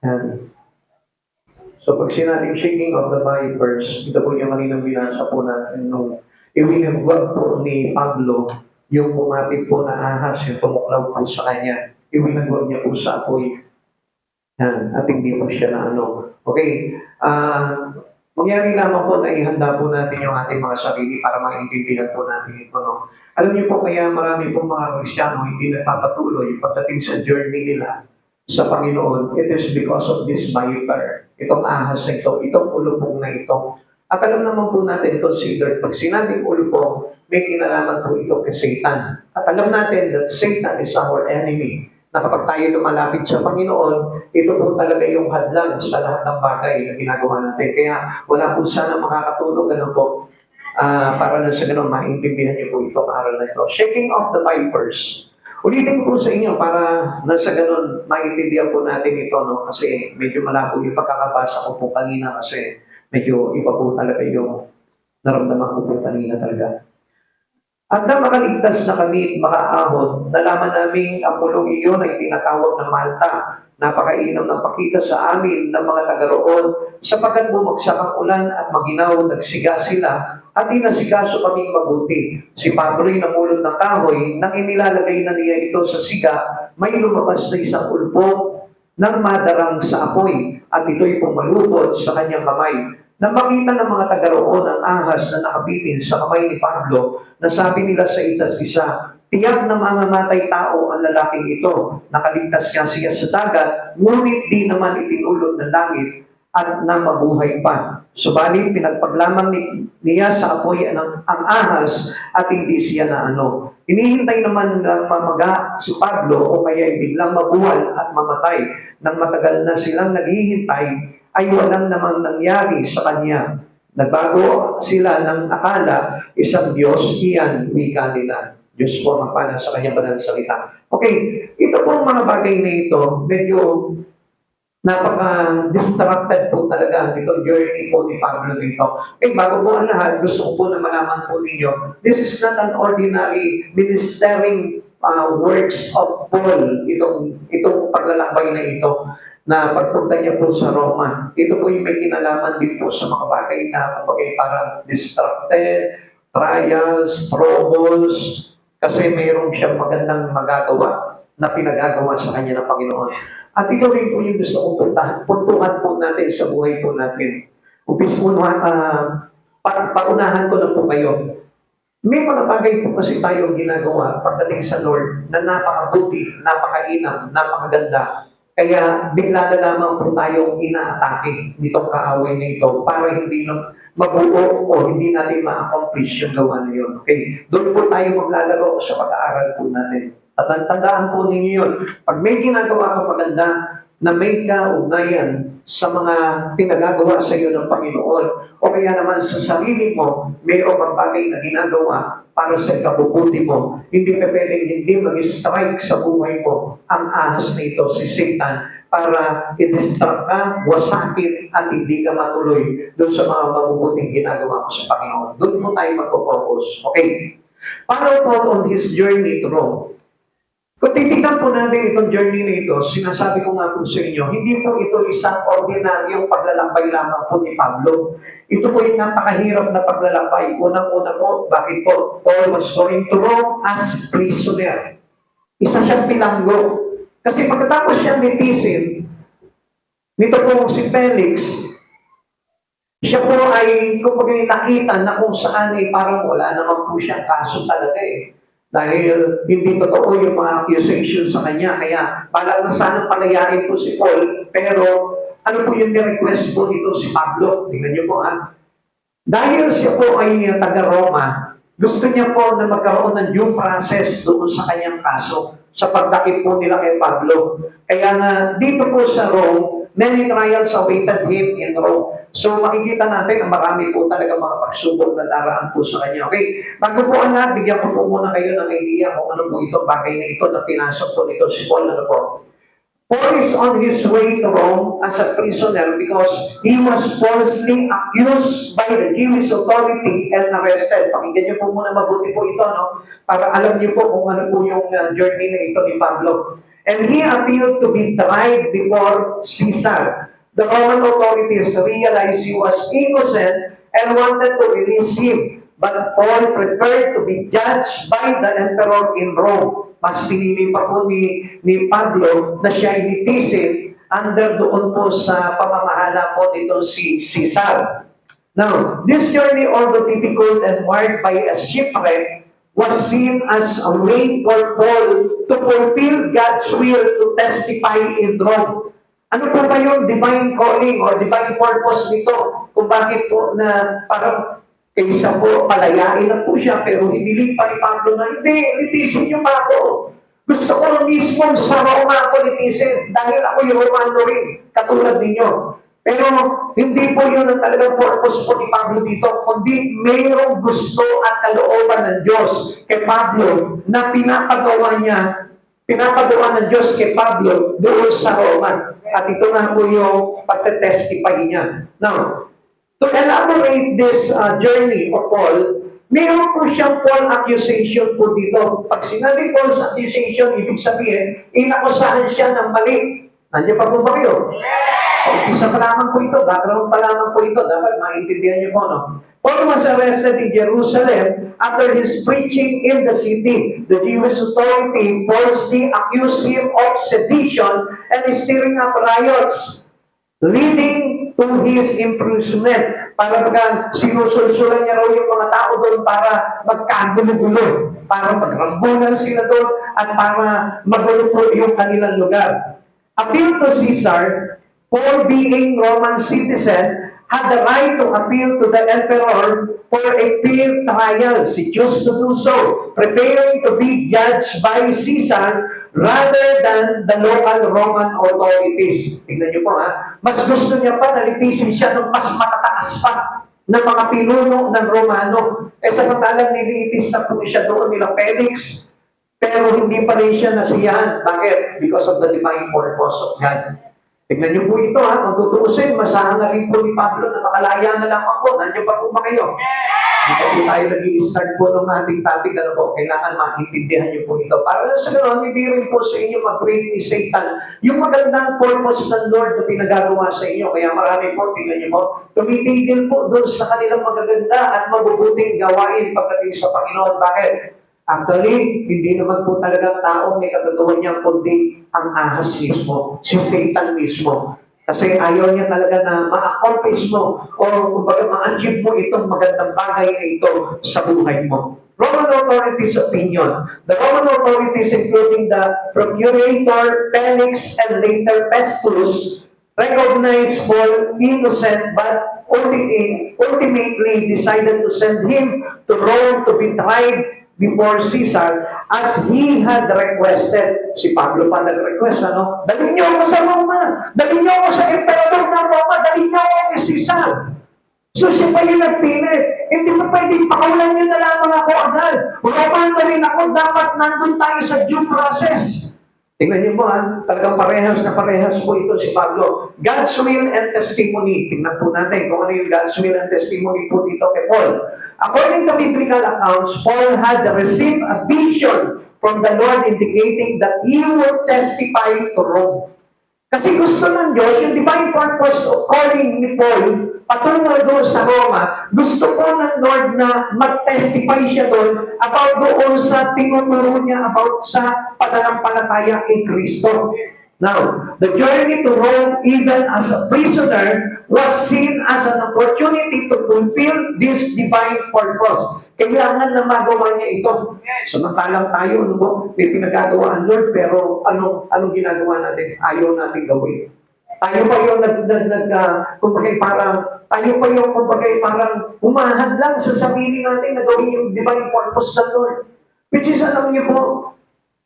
Yan. So pag sinabing shaking of the vipers, ito po yung kaninang binasa po natin nung iwinagwag po ni Pablo, yung pumapit po na ahas, yung tumuklaw po sa kanya. Iwinagwag niya po sa apoy. Yan. At hindi po siya na ano. Okay. Mangyari lamang po na ihanda po natin yung ating mga sarili para maintindihan po natin ito. No? Alam niyo po, kaya marami po mga Kristiyano hindi nagpapatuloy pagdating sa journey nila sa Panginoon. It is because of this viper. Itong ahas na ito, itong ulupong na ito. At alam naman po natin, consider, pag sinabing ulupong, may kinalaman po ito kay Satan. At alam natin that Satan is our enemy. Na kapag tayo lumalapit sa Panginoon, ito po talaga yung hadlang sa lahat ng bagay na ginagawa natin. Kaya wala po sana makakatulong, ano po, para na sa ganun, maintindihan niyo po itong aral na ito. Shaking off the vipers. Ulitin ko po sa inyo para nasa ganun, maintindihan po natin ito, no? Kasi medyo malabo yung pagkakabasa ko po kanina kasi medyo iba po talaga yung naramdaman ko po kanina talaga. At na makaligtas na kami at makaahon, nalaman naming ang pulong iyon ay tinatawag na Malta. Napakainam ng pakita sa amin ng mga taga-roon, sapagkat bumagsak ang ulan at maginaw, nagsiga sila, at inasikaso kaming mabuti. Si Pablo'y namulot ng kahoy, nang inilalagay na niya ito sa siga, may lumabas na isang ulpo ng madarang sa apoy, at ito'y pumalupot sa kanyang kamay. Nang makita ng mga taga-roon ang ahas na nakabitin sa kamay ni Pablo, nasabi nila sa isa't isa, tiyak na mamamatay tao ang lalaking ito. Nakaligtas nga siya sa dagat, ngunit di naman itinulod ng langit at na mabuhay pa. Subalit pinagpaglamang niya sa apoy ang ahas at hindi siya na ano. Hinihintay naman ng mamaga si Pablo o kaya biglang mabuwal at mamatay. Nang matagal na silang naghihintay, ay walang namang nangyari sa kanya. Nagbago sila ng akala, isang Diyos iyan, wika nila. Diyos po magpala sa kanyang banal na salita. Okay, ito pong mga bagay na ito, medyo napaka-distracted po talaga itong journey po ni Pablo dito. Okay, bago po ang lahat, gusto ko po na malaman po ninyo, this is not an ordinary ministering works of Paul, itong paglalakbay na ito na pagpunta niya po sa Roma. Ito po yung may kinalaman din po sa mga bagay na kapag parang distracted, trials, troubles, kasi mayroon siyang magandang magagawa na pinagagawa sa kanya ng Panginoon. At ito rin po yung gusto kong puntuhan po natin sa buhay po natin. Paunahan ko na po kayo. May mga bagay po kasi tayong ginagawa pagdating sa Lord na napakabuti, napakainam, napakaganda. Kaya bigla na lamang po tayong inaatake nitong kaaway na ito para hindi mabuo o hindi natin ma-accomplish yung gawa na yun. Okay? Doon po tayo maglalaro sa pag-aaral po natin. At tandaan po ninyo yun. Pag may ginagawa ka maganda na may kaugnayan sa mga pinagagawa sa iyo ng Panginoon o kaya naman sa sarili mo, mayroong mga bagay na ginagawa para sa ikabubuti mo. Hindi pa pwedeng hindi mag-strike sa buhay mo ang ahas na ito, si Satan, para i-distract ka, wasakin, at hindi ka matuloy doon sa mga mabubuting ginagawa mo sa Panginoon. Doon po tayo mag-focus. Okay? Paano po on his journey to Rome? Kung titignan po natin itong journey na ito, sinasabi ko nga po sa inyo, hindi po ito isang ordinaryong paglalakbay lamang po ni Pablo. Ito po yung napakahirap na paglalakbay. Unang-una po, bakit po? Paul was going to Rome as prisoner. Isa siyang pilanggo. Kasi pagkatapos siyang nitisin, nito po si Felix, siya po ay, kumbaga nakita na kung saan ay parang wala naman po siyang kaso talaga eh. Dahil hindi totoo yung mga accusations sa kanya. Kaya balak na sana palayain po si Paul. Pero ano po yung request po nito si Pablo? Tingnan niyo po ha. Dahil siya po ay taga-Roma, gusto niya po na magkaroon ng due process doon sa kanyang kaso sa pagdakip po nila kay Pablo. Kaya nga dito po sa Rome, many trials awaited him in Rome. So makikita natin na marami po talaga mga pagsubok na daraan po sa kanya. Okay, bago po ang lahat, bigyan ko po muna kayo ng idea kung ano po ito, bagay na ito na pinasok po nito si Paul. Ano po? Paul is on his way to Rome as a prisoner because he was falsely accused by the Jewish authority and arrested. Pakinggan niyo po muna mabuti po ito, no? Para alam niyo po kung ano po yung journey na ito ni Pablo. and he appealed to be tried before Caesar. The Roman authorities realized he was innocent and wanted to release him. But Paul preferred to be judged by the emperor in Rome. Mas pinili pa po ni Pablo na siya ay litisin under doon po sa pamamahala po nito si Caesar. Now, this journey, although difficult and marked by a shipwreck, was seen as a way for Paul to fulfill God's will to testify in Rome. Ano po ba yung divine calling or divine purpose nito? Kung bakit po na parang kaysa po palayain na po siya pero hiniling pa ni Pablo na, hindi, litisin niyo pa ako. Gusto ko mismo sa Roma ako litisin dahil ako yung Romano rin, katulad ninyo. Pero hindi po yun ang talagang purpose po ni Pablo dito, kundi mayroong gusto at kalooban ng Diyos kay Pablo na pinapagawa ng Diyos kay Pablo doon sa Roma. At ito nga po yung pagtetestify niya. Now, to elaborate this journey of Paul, mayroon po siyang Paul accusation po dito. Pag sinabi Paul's accusation, ibig sabihin, inakusahan siya ng mali. Nandiyan pa po ba kayo? Isa pa lamang po ito, background pa lamang po ito, dapat maintindihan niyo po, no? Paul was arrested in Jerusalem after his preaching in the city. The Jewish authority falsely accused him of sedition and stirring up riots, leading to his imprisonment. Para baga sinusulsulan niya raw yung mga tao doon para magkagulo-gulo, para magrambunan sila doon at para magulo po yung kanilang lugar. Appeal to Caesar, Paul being Roman citizen, had the right to appeal to the emperor for a fair trial. He chose to do so, preparing to be judged by Caesar rather than the local Roman authorities. Tingnan niyo po ha, mas gusto niya pa na litisin siya ng mas matataas pa ng mga pinuno ng Romano. Samantalang niliitis na po siya doon nila Felix, pero hindi pa rin siya nasiyahan. Bakit? Because of the divine purpose of God. Tignan niyo po ito ha, kung tutuusin, masahan na rin po ni Pablo na makalaya na lang ako. Nandiyan pa po ba kayo? Dito po tayo nag-i-start po ng ating topic, ano po, kailangan maintindihan niyo po ito. Para sa ganoon, hindi rin po sa inyo mag-break ni Satan yung magandang purpose ng Lord na pinagagawa sa inyo. Kaya marami po, tingnan niyo po, tumitigil po doon sa kanilang magaganda at mabubuting gawain pagdating sa Panginoon. Bakit? Actually, hindi naman po talaga tao may kagagawa niya kundi ang ahas mismo, si Satan mismo. Kasi ayaw niya talaga na ma-accomplish mo o kumbaga ma-achieve mo itong magandang bagay na ito sa buhay mo. Roman authorities' opinion. The Roman authorities, including the procurator Felix and later Festus, recognized Paul innocent but ultimately decided to send him to Rome to be tried before Caesar as he had requested. Si Pablo pa nag-request, ano? Dalhin niyo ako sa Roma! Dalhin niyo ako sa emperador ng Roma! Dalhin niyo ako kay Caesar! So siya pa yung nagpilit. Hindi pa pwede, pakawalan niyo na lamang ako agad. Roman na rin ako, dapat nandun tayo sa due process. Tingnan niyo mo ha, talagang parehas na parehas po ito si Pablo. God's will and testimony. Tingnan po natin kung ano yung God's will and testimony po dito kay Paul. According to biblical accounts, Paul had received a vision from the Lord indicating that he would testify to Rome. Kasi gusto ng Diyos, yung divine purpose of calling ni Paul patungo doon sa Roma, gusto po ng Lord na mag-testify siya doon about doon sa tinuturo niya about sa pananampalataya kay Kristo. Now, the journey to Rome, even as a prisoner, was seen as an opportunity to fulfill this divine purpose. Kailangan na magawa niya ito. Samantalang tayo, ano po, may pinagagawa ang Lord, pero anong ginagawa natin? Ayaw natin gawin. Tayo pa yung parang humahad lang sa sarili natin na gawin yung divine purpose ng Lord. Which is, alam niyo po,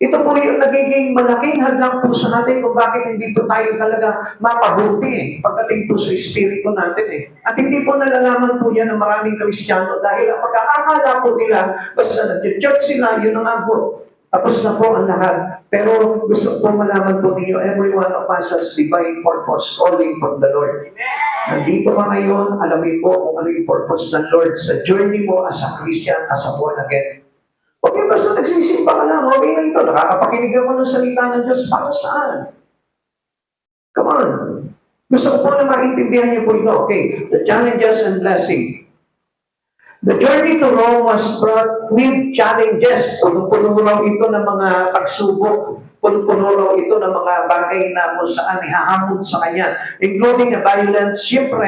ito po yung nagiging malaking hadlang po sa atin kung bakit hindi po tayo talaga mapabuti pagdating po sa espiritu natin eh. At hindi po nalalaman po yan ng maraming Kristiyano dahil ang pagkakakala po nila, basta nag-church sila, yun ang abo. Tapos na po ang lahat. Pero gusto po malaman po ninyo, every one of us has divine purpose calling from the Lord. Nandito ka ngayon, alamin po kung ano yung purpose ng Lord sa journey mo as a Christian, as a born again. Huwag yung basta nagsisimba ka lang, okay na ito, nakakapakinig ako ng salita ng Diyos, para saan? Come on. Gusto ko po na maintindihan niyo po ito. Okay, the challenges and blessing. The journey to Rome was brought with challenges. Puno-puno raw ito ng mga pagsubok. Puno-puno raw ito ng mga bagay na kung saan ihahamon sa kanya. Including the violence, siyempre,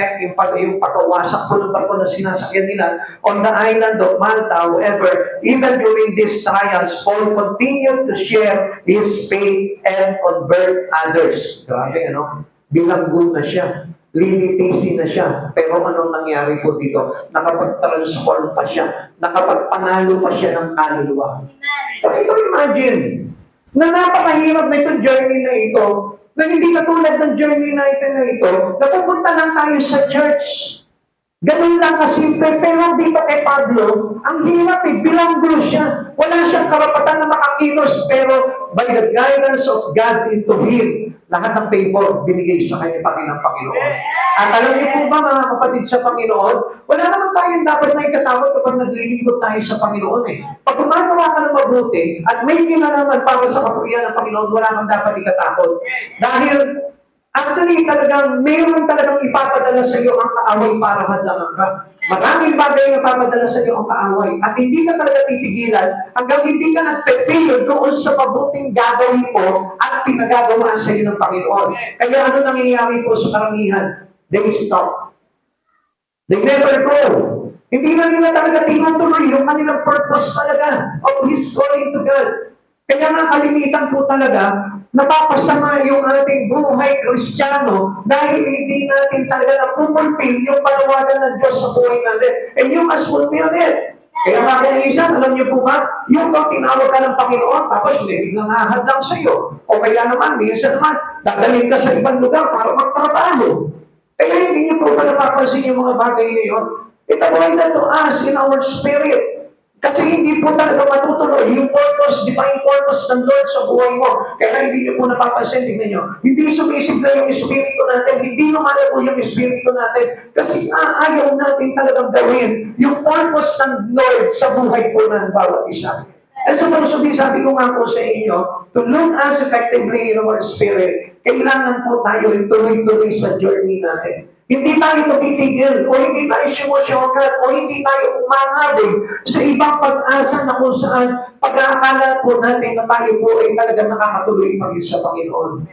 yung pagkawasak po ng barko na sinasakyan nila on the island of Malta. However, even during these trials, Paul continued to share his faith and convert others. Grabe, ano? Bilanggo na siya. Lilitisin na siya. Pero anong nangyari po dito? Nakapag-transform pa siya. Nakapagpanalo pa siya ng kaluluwa. So ito imagine, na napakahirap na itong journey na ito, na hindi katulad ng journey na ito, na pupunta lang tayo sa church. Ganun lang kasimple, pero dito kay Pablo, ang hirap bilanggo siya. Wala siyang karapatan na makakilos, pero by the guidance of God into him, lahat ng favor binigay sa kanya ng Panginoon. At alam niyo po ba mga kapatid sa Panginoon, wala naman tayong dapat na ikatakot kapag naglilingkod tayo sa Panginoon eh. Pag gumagawa ka ng mabuti at may kinalaman para sa kapurihan ng Panginoon, wala kang dapat ikatakot. Dahil actually, talagang, mayroon talagang ipapadala sa iyo ang kaaway para hadlangan ka. Maraming bagay na ipapadala sa iyo ang kaaway. At hindi ka talaga titigilan hanggang hindi ka nagpepil doon sa mabuting gagawin mo at pinagagawa sa iyo ng Panginoon. Kaya ano nangyayari po sa karamihan? They stop. They never go. Hindi na nila talaga tinutuloy yung kanilang purpose talaga of His calling to God. Kaya nga kalimitan po talaga, napapasama yung ating buhay Kristiyano dahil hindi natin talaga napupulpil yung panawagan ng Diyos sa buhay natin. And you must fulfill it. Kaya nga kung isa, alam niyo po ba, yung pag tinawag ka ng Panginoon, tapos biglang ahad lang sa iyo. O kaya naman, minsan naman, dadalhin ka sa ibang lugar para magtrabaho. Kaya hindi niyo po ba napapansin yung mga bagay na yun? It avoided to us in our spirit. Kasi hindi po talaga matutuloy yung purpose, divine purpose ng Lord sa buhay mo. Kaya hindi niyo po napapansin, tignan niyo. Hindi sumisigla yung espiritu natin, hindi lumalago yung espiritu natin. Kasi ayaw natin talagang gawin yung purpose ng Lord sa buhay po ng bawat isa. And so, sabi ko nga po sa inyo, to look as effectively in our spirit, kailangan po tayo rin tuloy-tuloy sa journey natin. Hindi tayo tumitigil, o hindi tayo sumusyokal, o hindi tayo umangabig sa ibang pag-asa na kung saan pag-aakala po natin na tayo po ay talagang nakakatuloy pa rin sa Panginoon.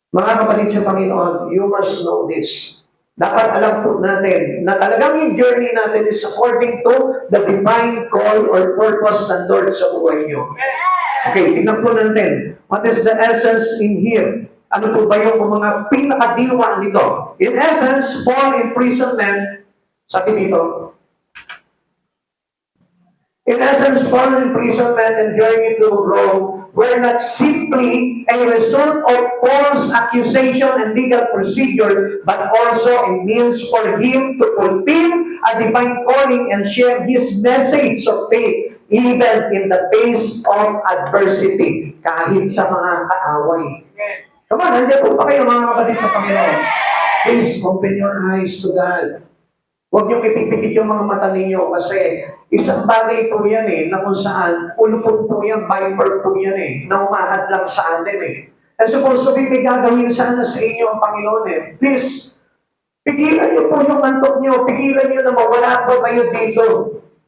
Mga kapatid sa Panginoon, you must know this. Dapat alam po natin na talagang yung journey natin is according to the divine call or purpose ng Lord sa buhay niyo. Okay, tingnan po natin. What is the essence in here? Ano po ba yung mga pinakadiwa nito? In essence, Paul imprisonment, sabi dito, in essence, Paul imprisonment and journey to Rome were not simply a result of Paul's accusation and legal procedure, but also a means for him to fulfill a divine calling and share his message of faith, even in the face of adversity, kahit sa mga kaaway. Come on, nandiyan po pa kayo mga kapatid sa Panginoon. Please, open your eyes to God. Huwag niyong ipipikit yung mga mata ninyo kasi isang bagay po yan na kung saan ulupong po yan, viper po yan na umahad lang sa atin And supposed to be may gagawin sana sa inyo ang Panginoon Please, pigilan niyo po yung antok niyo, pigilan niyo na mawala po kayo dito.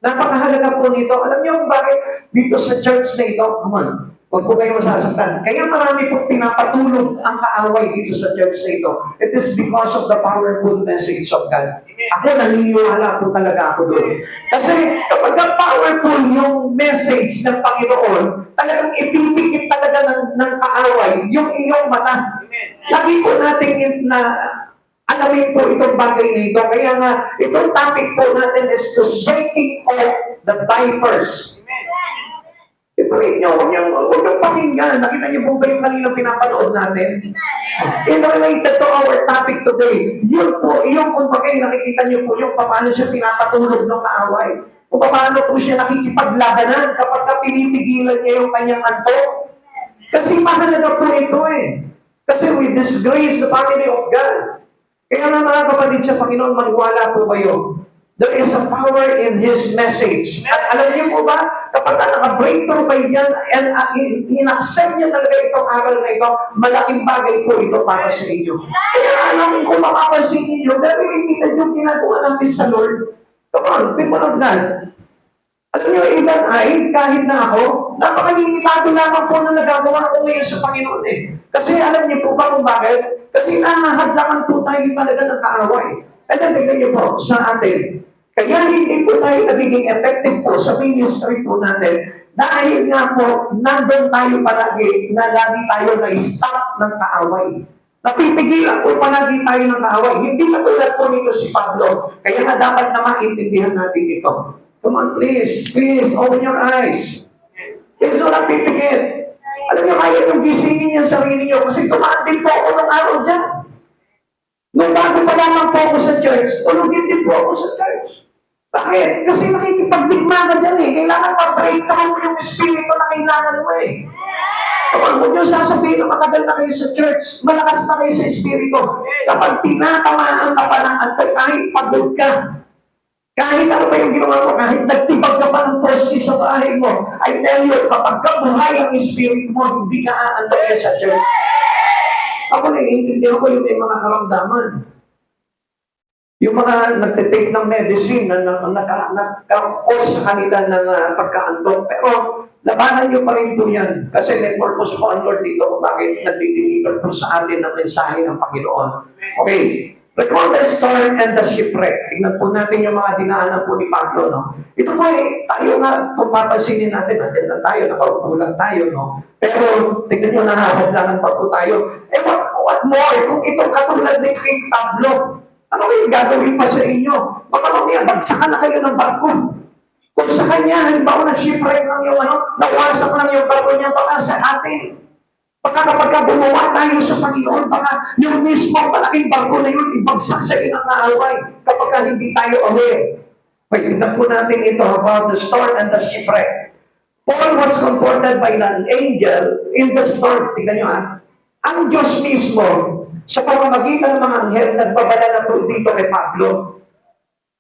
Napakahalaga po nito. Alam niyo kung bakit dito sa church na ito, come on, huwag po kayo masasaktan. Kaya marami pong pinapatulog ang kaaway dito sa church na ito. It is because of the powerful message of God. Ako naniniwala po talaga ako doon. Kasi kapag powerful yung message ng Panginoon, talagang ipipikit talaga ng kaaway yung iyong mata. Lagi po natin na alamin po itong bagay na ito. Kaya nga, itong topic po natin is to shaking off the vipers. I-pray nyo, huwag niyong pakinggan. Nakita niyo po ba yung kaninang pinapanood natin? In related to our topic today, yun po, yung kumbaga nakikita niyo po yung paano siya pinapatulog ng kaaway. Kung paano po siya nakikipaglabanan kapag pinipigilan niya yung kanyang antok. Kasi mahalaga po ito Kasi we disgrace the family of God. Kaya nga mga kapatid sa Panginoon, maniwala po kayo There is a power in His message. At alam niyo po ba, kapag naka-breakthrough kayo yan, and in-accept niyo talaga itong aral na ito, malaking bagay po ito para sa inyo. Kaya alamin kung makapansin niyo, very limited yung ginagawa natin sa Lord. Come on, people of God. Alam niyo, even kahit na ako, napakalimitado lamang po na nagagawa ko ngayon sa Panginoon eh. Kasi alam niyo po ba kung bakit? Kasi nahahadlangan po tayo talaga ng kaaway. And then, tignan niyo po sa atin. Kaya hindi po tayo nagiging effective po sa ministry po natin dahil nga po, nandun tayo palagi na lagi tayo na-stop ng kaaway. Napipigilan po palagi tayo ng kaaway. Hindi katulad po nito si Pablo. Kaya nga dapat na maintindihan natin ito. Come on, please. Please, open your eyes. Please, wala pipigil. Alam niyo, kaya yung gisingin yung sarili niyo kasi tumaan din po ako ng araw dyan. Nung bago pa lamang po ako sa church, tulugin din po ako sa church. Bakit? Kasi nakikipagdigma ka dyan eh. Kailangan ma-breakthrough mo yung espiritu na kailangan mo eh. Kapag huwag niyo sasabihin na matagal na kayo sa church, malakas na kayo sa espiritu. Kapag tinatamaan ka pa ng antay, kahit pagod ka, kahit ano pa yung ginawa mo, kahit nagtibag ka pa ng poste sa bahay mo, I tell you, kapag kabuhay ang espiritu mo, hindi ka aantay sa church. Ako naiintindihan ko yung may mga karamdaman. Yung mga nagtitake ng medicine na naka-cause sa kanila ng pagkaantok. Pero labanan nyo pa rin po yan. Kasi may purpose po ang Lord dito kung bakit nagdi-deliver po sa atin ng mensahe ng Panginoon. Okay. Recall the storm and the shipwreck. Tingnan po natin yung mga dinaanan po ni Pablo. No? Ito po tayo nga, kung papansinin natin, natin na tayo, nakaupo lang tayo. No? Pero tingnan nyo, nahahadlangan pa po tayo. What more? Kung ito katulad ni King Pablo, ano kayo gagawin pa sa inyo? Baka mamaya, bagsakan na kayo ng barko. Kung sa kanya, halimbawa na shipwreck lang yung nawasak lang yung barko niya, baka sa atin. Baka kapag gumawa tayo sa Panginoon, baka yung mismo malaking barko na yun, ibagsak sa inang kaaway kapag hindi tayo aware. Wait, tignan po natin ito about the storm and the shipwreck. Paul was comforted by an angel in the storm. Tignan nyo ang Diyos mismo, sa pamamagitan ng mga anghel, nagbabala na po dito kay Pablo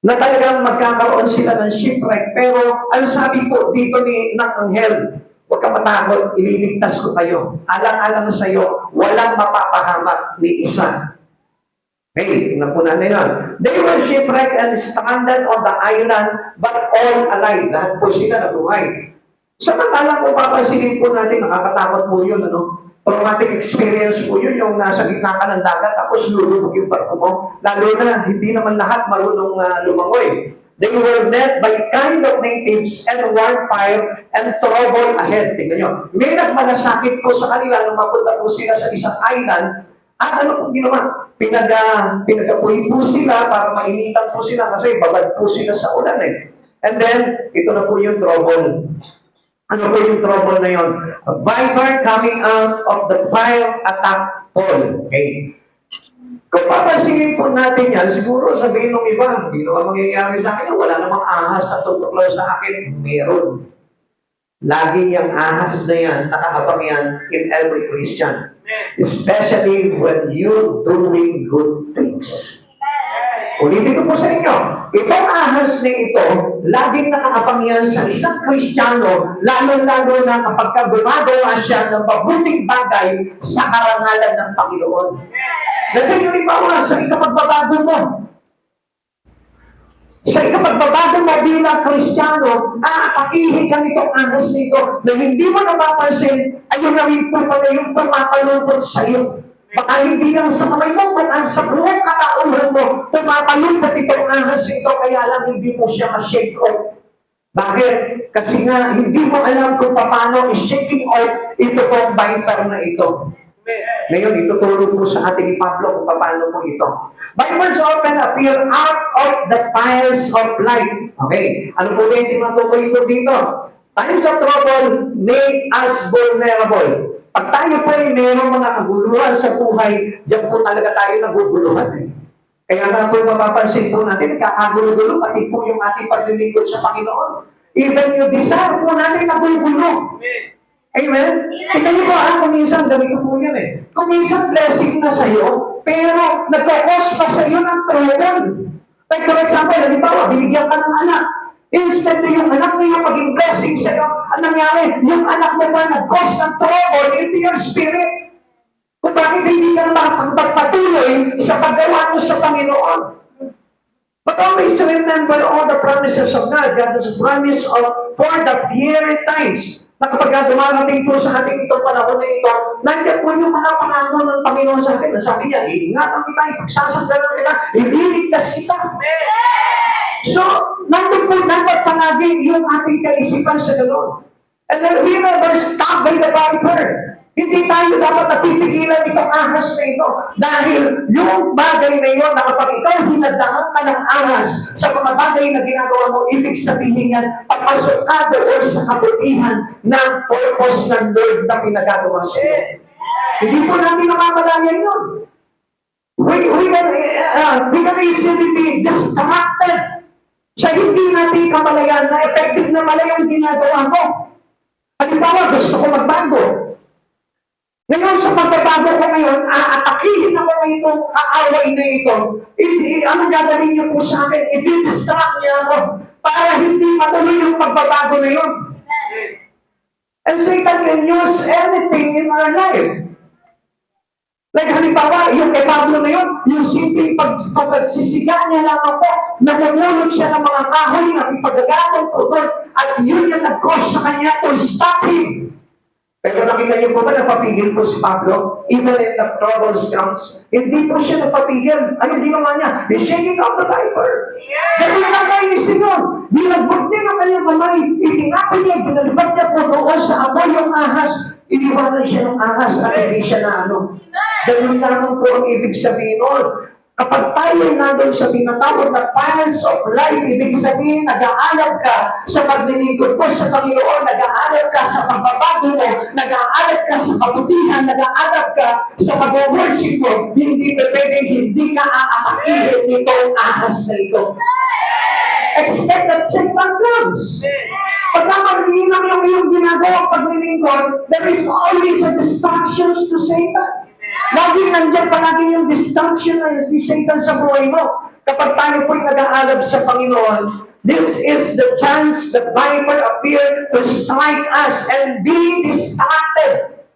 na talagang magkakaroon sila ng shipwreck. Pero ang sabi po dito ng anghel, huwag ka matakot, ililigtas ko kayo. Alang-alang sa iyo, walang mapapahamak ni isa. Hey, tingnan po natin yun. They were shipwrecked and stranded on the island, but all alive. Lahat po sila nabuhay. Samantala kung papansinin po natin, nakakatakot po yun, ano? Traumatic experience po yun, yung nasa gitna ka ng dagat, tapos lulubog yung barko mo. Lalo na, hindi naman lahat marunong lumangoy. They were met by kind of natives and warm fire and trouble ahead. Tingnan nyo. May nagmalasakit po sa kanila nung mapunta po sila sa isang island. At ano po ginawa? Pinagapuhin po sila para mainitan po sila kasi babad po sila sa ulan eh. And then, ito na po yung trouble. Ano po yung trouble na yun? A viper coming out of the fire attack Paul. Okay. Kung papansinin po natin yan, siguro sabihin ng iba, hindi naman mangyayari sa akin, wala namang ahas na tutuklaw sa akin. Meron. Lagi yung ahas na yan, nakakapag yan in every Christian. Especially when you're doing good things. Ulitin ko po sa inyo, itong ahas na ito, laging nakakapangyan sa isang Kristiyano, lalo-lalo na kapag gumagawa siya ng mabuting bagay sa karangalan ng Panginoon. Kasi yung iba sa ikapagbabago mo. Sa ikapagbabago mo bilang Kristiyano, aatakihin ka nitong ahas nito na hindi mo napapansin, ayun na rin po pala yung pumapalupot sa iyo. Baka hindi lang sa kamay mo, baka sa buong katauhan mo, pumapalupot itong ahas ito, kaya lang hindi mo siya ma-shake off. Bakit? Kasi nga, hindi mo alam kung paano i-shaking off ito pong viper na ito. Ngayon, ituturo po sa ating ni Pablo kung paano po ito. Vipers often appear out of the fires of life. Okay, ano po yung tinutukoy po dito? Times of trouble make us vulnerable. Pag tayo po ay mayroong mga kaguluhan sa buhay, diyan po talaga tayo naguguluhan eh. Kaya nga po mapapansin po natin, nagkakagulo-gulo, pati po yung ating paglilingkod sa Panginoon. Even yung desire po natin nagugulo. Amen? Tingnan niyo po kung minsan, ganito po yan eh. Kung minsan blessing na sa'yo, pero nagkakos pa sa'yo ng trouble. Like for example, halimbawa, binigyan ka ng anak. Instead na yung anak mo yung maging blessing sa'yo, ang nangyari, yung anak mo ba nag-cause ng trouble into your spirit? Kung bakit hindi ka makapagpatuloy sa paggawa mo sa Panginoon. But always remember all the promises of God. God has promised for the very times na kapag dumarating po sa ating itong panahon na ito, nandiyan po yung mga pangako ng Panginoon sa atin. Sabi niya, iingatan kita, ipagsasanggalan kita, ililigtas kita. So, nandun po dapat palagi yung ating kaisipan sa gano'n. And then we never stop by the viper. Hindi tayo dapat napipigilan itong ahas na ito. Dahil yung bagay na yun, na kapag ikaw hinadaan ka ng ahas sa mga bagay na ginagawa mo, ibig sabihin yan, papasok ka doon sa kabutihan ng purpose ng Lord na pinagagawa sa'yo. Hindi po natin namamalayan yun. We can easily be distracted sa hindi natin kamalayan na effective na mala yung ginagawa mo. Halimbawa, gusto ko magbago. Ngayon, sa pagbabago ko ngayon, aatakihin ako ngayon kaaway na ito. Ano gagawin niyo po sa akin? I-distract niya ako para hindi matuloy yung pagbabago na yun. And Satan can use anything in our life. Like halimbawa, yung kay Pablo na yun, yung simpleng pagsisiga niya lamang po, namumulot siya ng mga kahoy na ipagagamot utol, at yun yung nag-cause sa kanya to stop him. Pero nakita niyo po ba napapigil po si Pablo? Even in the troubles comes, hindi po siya napapigil. Anong ginawa niya? He's shaking out the viper. Ganun lang kaisip yun. Nilagbot niya ang kanyang kamay. Itinapin niya, binalibag niya po doon sa amoy yung ahas. Iniwanan siya ng ahas at hindi siya na ano. Ganun lamang po ang ibig sabihin nun. Kapag tayo nandun sa tinatawag na parents of life, ibig sabihin, nag-aalab ka sa paglilingkod mo sa Panginoon, nag-aalab ka sa pagbabago mo, nag-aalab ka sa kabutihan, nag-aalab ka sa pag-worship mo, hindi pwede, hindi ka aakakihin nitong ahas na ito. Expect that Satan comes. Pagka mag-iinam yung iyong ginagawa paglilingkod, there is always a distractions to Satan. Lagi nandiyan palagi yung distraction na si Satan sa buhay mo. Kapag tayo po'y nag-aalab sa Panginoon, this is the chance that viper appear to strike us and be distracted.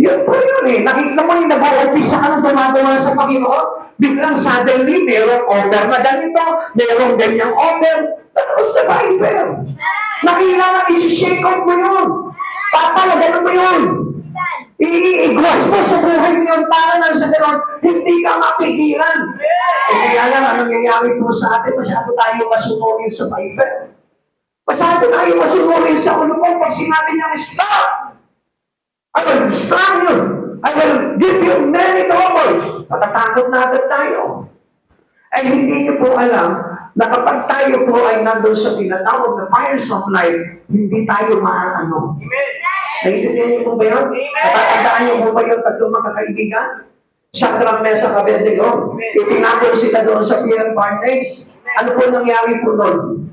Yun po yun eh. Nakita mo yung nag-uumpisa ka ng gumagawa sa Panginoon, biglang suddenly, mayroong order na ganito, mayroong ganyang order, tapos the viper. Nakita na isi-shake out mo yun. Papalagalan mo yun. Iigwas mo sa buhay niyon para lang sa gano'n, hindi ka mapigilan. Kaya lang, anong nangyayari po sa atin, masyado tayo masunurin sa viper. Masyado tayo masunurin sa ulupong pag sinabi niya, stop! I will distract you. I will give you many troubles. Matatakot na agad tayo. Ay hindi niyo po alam na kapag tayo po ay nandun sa tinatawag na fires of life, hindi tayo maaano. Naiintindihan niyo po ba yun? Natatandaan niyo po ba yung tatlong mga kaibigan? Shadrach, Meshach, Abednego. Itinapon sila doon sa fire furnace. Ano po nangyari po doon?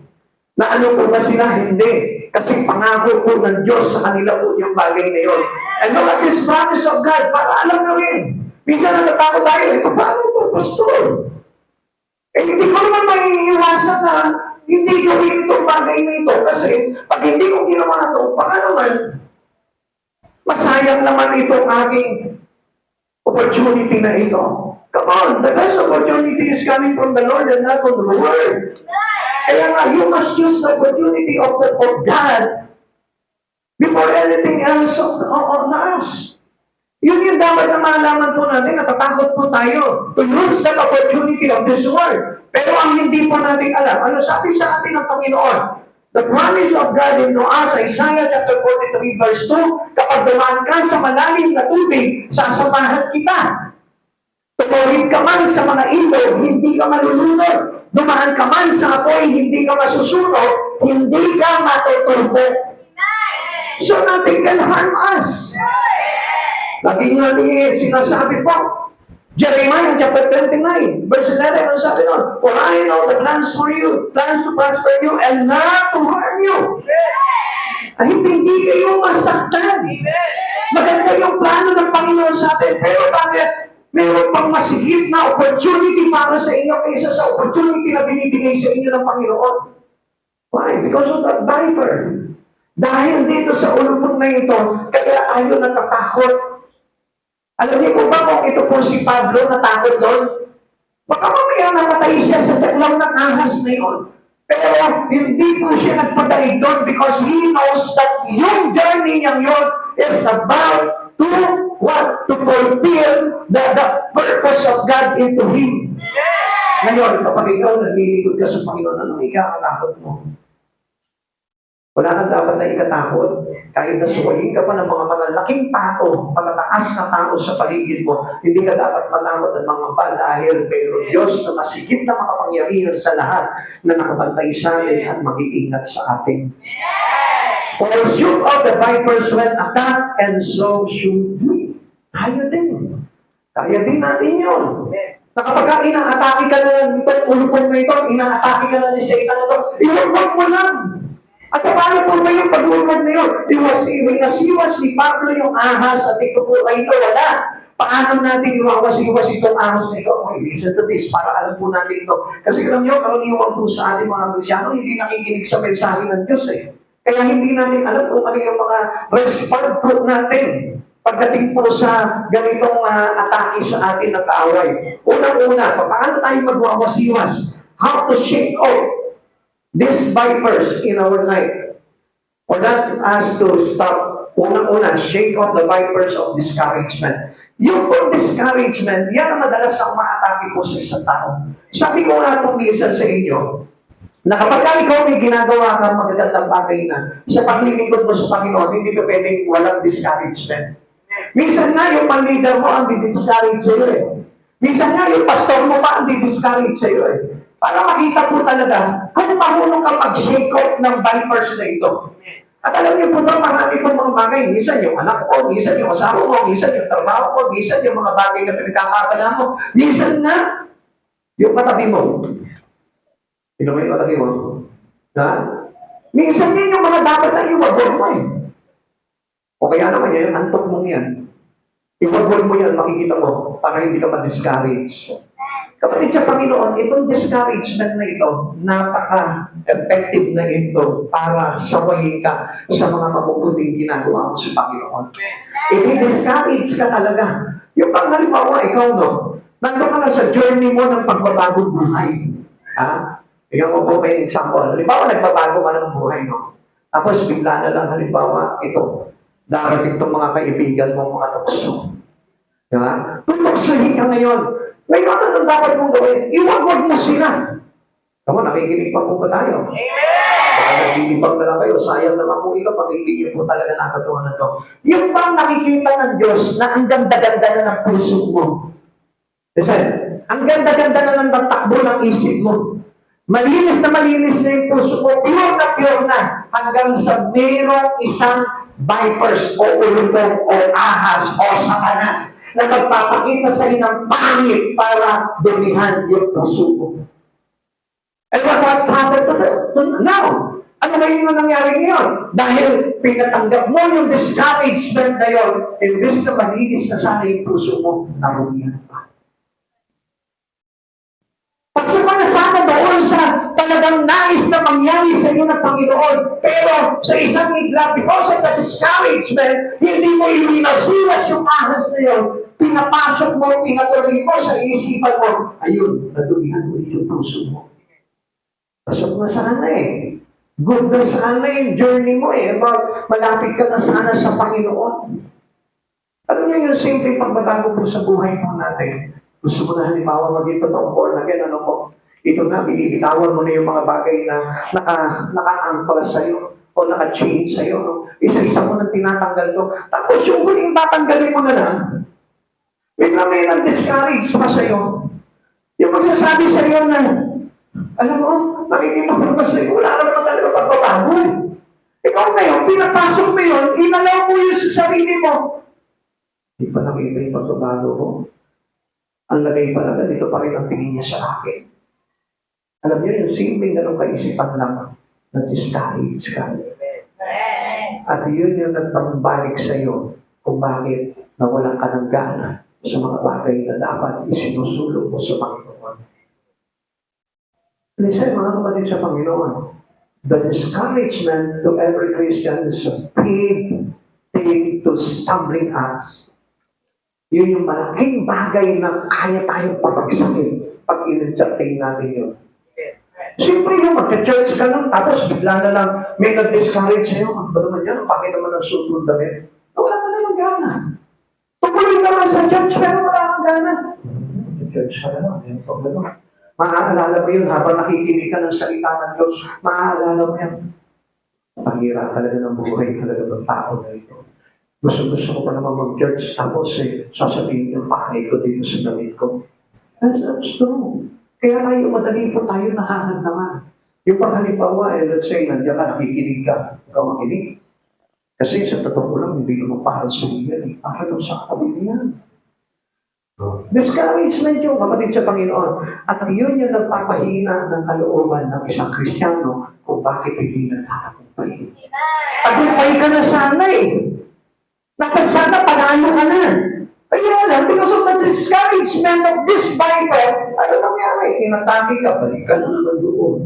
Na ano po ba sila? Hindi. Kasi pangako po ng Diyos sa kanila po yung bagay na yun. And look at this promise of God para alam na rin. Minsan natatakot tayo, paano po, pastor? Hindi ko naman maiiwasan na hindi gawin itong bagay na ito kasi pag hindi ko ginawa ito, baka naman masayang naman itong aking opportunity na ito. Come on, the best opportunity is coming from the Lord and not from the Word. Kaya nga, you must use the opportunity of God before anything else on us. Yun yung dapat na malaman po natin, natatakot po tayo to use that opportunity of this world. Pero ang hindi po natin alam, ano sabi sa atin ng Panginoon? The promise of God in Noah sa Isaiah chapter 43 verse 2, kapag dumaan ka sa malalim na tubig, sasamahan kita. Tumuhin ka man sa mga ilog, hindi ka malulunod. Dumaan ka man sa apoy, hindi ka masusunog, hindi ka matuturbo. So nothing can harm us. Lagi nga sinasabi po, Jeremiah chapter 29, verse 11, ang sabi nun, for I know the plans for you, plans to prosper you, and not to harm you. Hindi kayo masaktan. Maganda yung plano ng Panginoon sa atin, pero bakit? Meron pang masigit na opportunity para sa inyo kaysa sa opportunity na binibigay sa inyo ng Panginoon. Why? Because of that viper. Dahil dito sa ulupong na ito, kaya ayaw natatakot. Alam niyo po ba kung ito po si Pablo natakot doon? Baka mamaya namatay siya sa taklang ng ahas na yun. Pero hindi po siya nagpadaig doon because he knows that yung journey niyang yun is about to what? To fulfill the purpose of God into him. Ngayon, kapag ikaw naglilingkod ka sa Panginoon, anong ikakatakot mo? Wala kang dapat na ikatakot. Kahit na suwayin ka pa ng mga malalaking tao, malataas na tao sa paligid mo, hindi ka dapat matakot ng mga ba dahil mayroon Diyos na masigit na makapangyarihan sa lahat na nakabantay sa atin at mag-iingat sa atin. For shoot of the vipers when attacked, and so should we. Tayo din. Kaya din natin yun. Na kapag inaatake ka na itong ulupong na ito, inaatake ka na ni Satan na ito, iwagwag mo lang. At paano po ba yung pag-ulog na yun? Iwas-iwas si Pablo yung ahas at ito po ay ito, wala. Paano natin iwas-iwas itong ahas na ito? Okay, listen to this, para alam po natin ito. Kasi alam nyo, karaniwan po sa ating mga Kristyano, hindi nakikinig sa mensahe ng Diyos eh. Kaya hindi natin alam kung ano yung mga respond po natin pagdating po sa ganitong atake sa atin ng kaaway. Unang-una, paano tayo magwawasiwas? How to shake off these vipers in our life. For that us to stop, unang-una, shake off the vipers of discouragement. Yung pong discouragement, yan ang madalas ang maatake po sa isang tao. Sabi ko nga po minsan sa inyo, na kapag ikaw may ginagawa kang magagandang bagay na, sa paglilingkod mo sa Panginoon, hindi ka pwedeng walang discouragement. Minsan nga yung panleader mo ang di-discourage sa'yo eh. Minsan nga yung pastor mo pa ang di-discourage sa'yo eh. Para makita po talaga kung marunong ka mag-shake off ng vipers na ito. At alam niyo po ba, marami po mga bagay. Minsan yung anak ko, minsan yung asawa ko, minsan yung trabaho ko, minsan yung mga bagay na pinagkakabala mo. Minsan na, yung katabi mo. Sino ba yung katabi mo? Ha? Minsan din yung mga dapat na iwagod mo eh. O kaya naman yan, yung antok mong yan. Iwagod mo yan, makikita mo, para hindi ka ma-discourage. Kapatid sa Panginoon, itong discouragement na ito, napaka-effective na ito para sawayin ka sa mga mabubuting ginagawa mo sa Panginoon. I-discourage ka talaga. Yung pang halimbawa, ikaw no, nandun ka na sa journey mo ng pagbabagong buhay. Ha? Tingnan mo po may example. Halimbawa, nagbabago ka ng buhay, no? Tapos bigla na lang, halimbawa, ito, darating itong mga kaibigan mo, mga tukso. Diba? Tutuksahin ka ngayon. Ngayon, anong dapat mong gawin? Iwagwag mo sila. Kamu, nakikinig pa po ba tayo? Baka naglilibang na lang kayo. Sayang naman po ito pag hindi niyo po talaga nakatuwa na ito. Yung bang nakikita ng Diyos na ang ganda-ganda na ng puso mo. Listen, ang ganda-ganda na ng takbo ng isip mo. Malinis na yung puso mo. Pure na. Hanggang sa mayroong isang vipers o ulupong o ahas o satanas na magpapakita sa iyo ng pangit para dumihan yung puso mo. And what's happened to them? Now, ano ngayon yung nangyari ngayon? Dahil pinatanggap mo yung discouragement na yun, imbes na malinis na sana yung puso mo, narumihan pa. Pagsuka na sana doon sa talagang nais na mangyari sa iyo ng Panginoon. Pero sa isang igla, because of the discouragement, hindi mo ilinasiwas yung ahas na yun. Pinapasok mo, pinatuloy mo sa isipan mo. Ayun, nadumihan mo yung puso mo. Pasok na sana eh. Good na sana yung journey mo eh. Malapit ka na sana sa Panginoon. Alam niyo yung simple pagbabago po sa buhay po natin. Gusto mo na halimbawa maging totoong born again, ano po? Ito na, binibitawan mo na yung mga bagay na naka-ankla sa'yo o naka-change sa'yo. No? Isa-isa mo nang tinatanggal to. Tapos yung huling tatanggalin mo na lang, bigla may nag-discourage pa sa'yo. Yung magsasabi sa'yo na, alam mo, nakikita mo naman sa'yo, wala ka naman talaga pagbabago eh. Ikaw ngayon, pinapasok mo yun, inalaw mo yun sa sarili mo. Hindi pa nakita yung pagbabago ko. Ang lagay pala, dito pa rin ang tingin niya sa akin. Alam niyo, yung simpleng ganong kaisipan lang, na-discourage ka. At yun yung nagpambalik sa'yo kung bakit nawalan ka ng gana sa mga bagay na dapat isinusulong mo sa Panginoon. Listen, mga kapatid sa Panginoon, the discouragement to every Christian is a big thing to stumbling us. Yun yung malaking bagay na kaya tayong papagsakin pag in-entertain natin yun. Siyempre yung mag-church ka lang, tapos bigla na lang may nag-discourage sa'yo. Ano ba naman yan? Ang pangit naman ng susunod damit. Wala ka naman gana. Tutuloy naman sa church, pero wala kang gana. Church ka lang, yung problema. Maaalala mo yun habang nakikinig ka ng salita ng Diyos. Maaalala mo yan. Pangira talaga ng buhay talaga ng tao na ito. Gusto ko pa naman mag-church, tapos sasabihin yung pakay ko dito sa damit ko. That's true. Kaya tayo, madali po tayo nakakagnaman. Yung paghalimbawa, let's say, nandiyan ka, nakikinig ka, ikaw makinig. Kasi sa totoo lang, hindi naman para sa iyo yan. Para daw sa katabi niyan. Discouragement yung kapatid sa Panginoon. At yun yung nagpapahina ng kalooban ng isang Kristiyano kung bakit hindi nagtatagumpay. Tagumpay ka na sana eh. Dapat sana panalo ka na. Kaya lang, because of the discouragement of this Bible, ano nangyari? Inatake ka, balik ka na naman doon.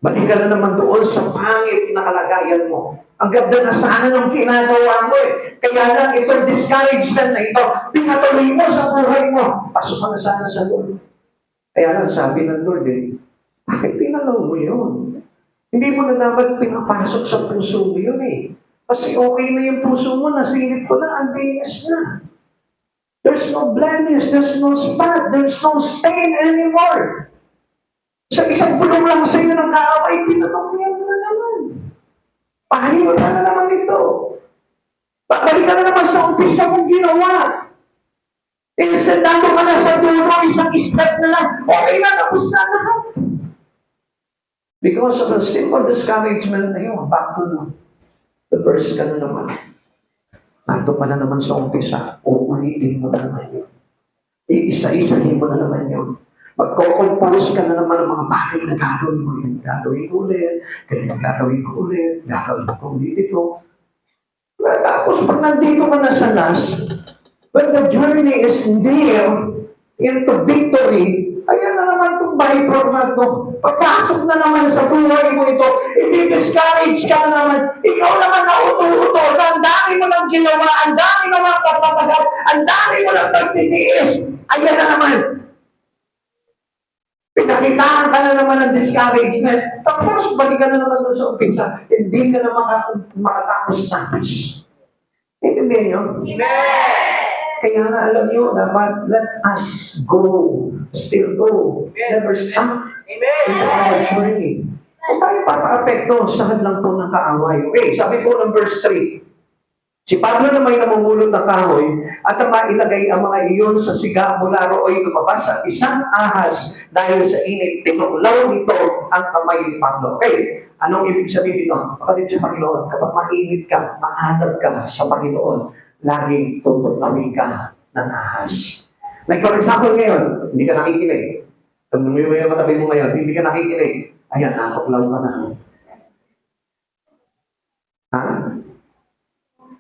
Balik ka na naman doon sa pangit na kalagayan mo. Ang ganda na sana ng ginagawa mo eh. Kaya lang, itong discouragement na ito, pinatuloy mo sa buhay mo. Pasok ka na sana sa Lord. Kaya lang, sabi ng Lord eh, bakit tinalaw mo yun? Hindi mo na dapat pinapasok sa puso mo yun eh. Kasi okay na yung puso mo, nasilip ko na, ang linis na. There's no blemish, there's no spot, there's no stain anymore. Sa isang bulong lang sa iyo ng kaaway, pinatungyan mo na naman. Pahanin na naman ito. Babalik ka na naman sa umpisa mong ginawa. Instead, nandun ka na sa dulo, isang step na lang, okay na, tapos na lahat. Because of a simple discouragement na yun, back to the verse ka na naman. Ando pa na naman sa umpisa, uulitin mo na naman yun. Iisa-isahin mo na naman yun. Magko-compose ka na naman ng mga bagay na gagawin mo yun. Gagawin ko ulit, ganyan gagawin ko ulit, gagawin ko ulit ito. Tapos pag nandito ka na sa last, when the journey is near into victory, ayan na naman itong byproduct mo. Pagkasok na naman sa buhay mo ito, i-discourage ka na naman. Ikaw naman na uto-uto, ang dami mo lang ginawa, ang dami mo lang pagpapagat, ang dami mo lang pagtitiis. Ayan na naman. Pinakitaan ka na naman ng discouragement. Tapos, balik ka na naman doon sa umpisa. Hindi ka na makatapos-tapos. Intindihan niyo? Amen! Kaya nga, alam niyo, dapat let us go. Still go. Never stop. Amen. Ito our journey. Kung tayo papa-apekto sa hadlang po ng kaaway. Okay, sabi po ng verse 3. Si Pablo na may namumulot ng kahoy at ang mailagay ang mga iyon sa siga mula roo'y lumabas sa isang ahas dahil sa init. Tinuklaw nito ang kamay ni Pablo. Okay, anong ibig sabihin nito? Kapatid sa Panginoon, kapag mainit ka, maanap ka sa Panginoon, laging tutuklawin ka ng ahas. Like for example ngayon, hindi ka nakikinig. Kung may katabi mo ngayon, hindi ka nakikinig. Ayan, natuklaw ka na. Ha?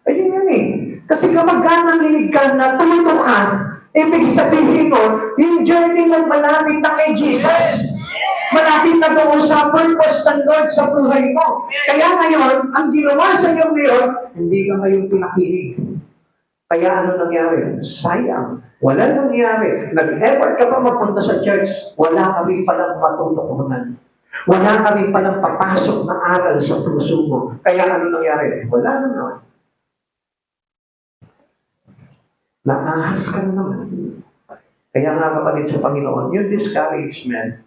Ayun yan eh. Kasi kapag nakinig ka na tumuto ka, ibig sabihin mo, yung journey mo malapit na kay Jesus. Malapit na doon sa purpose ng Lord sa buhay mo. Kaya ngayon, ang ginawa sa iyo ngayon, hindi ka ngayon pinakilig. Kaya ano nangyari? Sayang. Wala nangyari. Nag-effort ka pa magpunta sa church, wala kami palang matutukunan. Wala kami palang papasok na aral sa puso mo. Kaya ano nangyari? Wala naman. Naahas ka naman. Kaya nga kapatid sa Panginoon, yung discouragement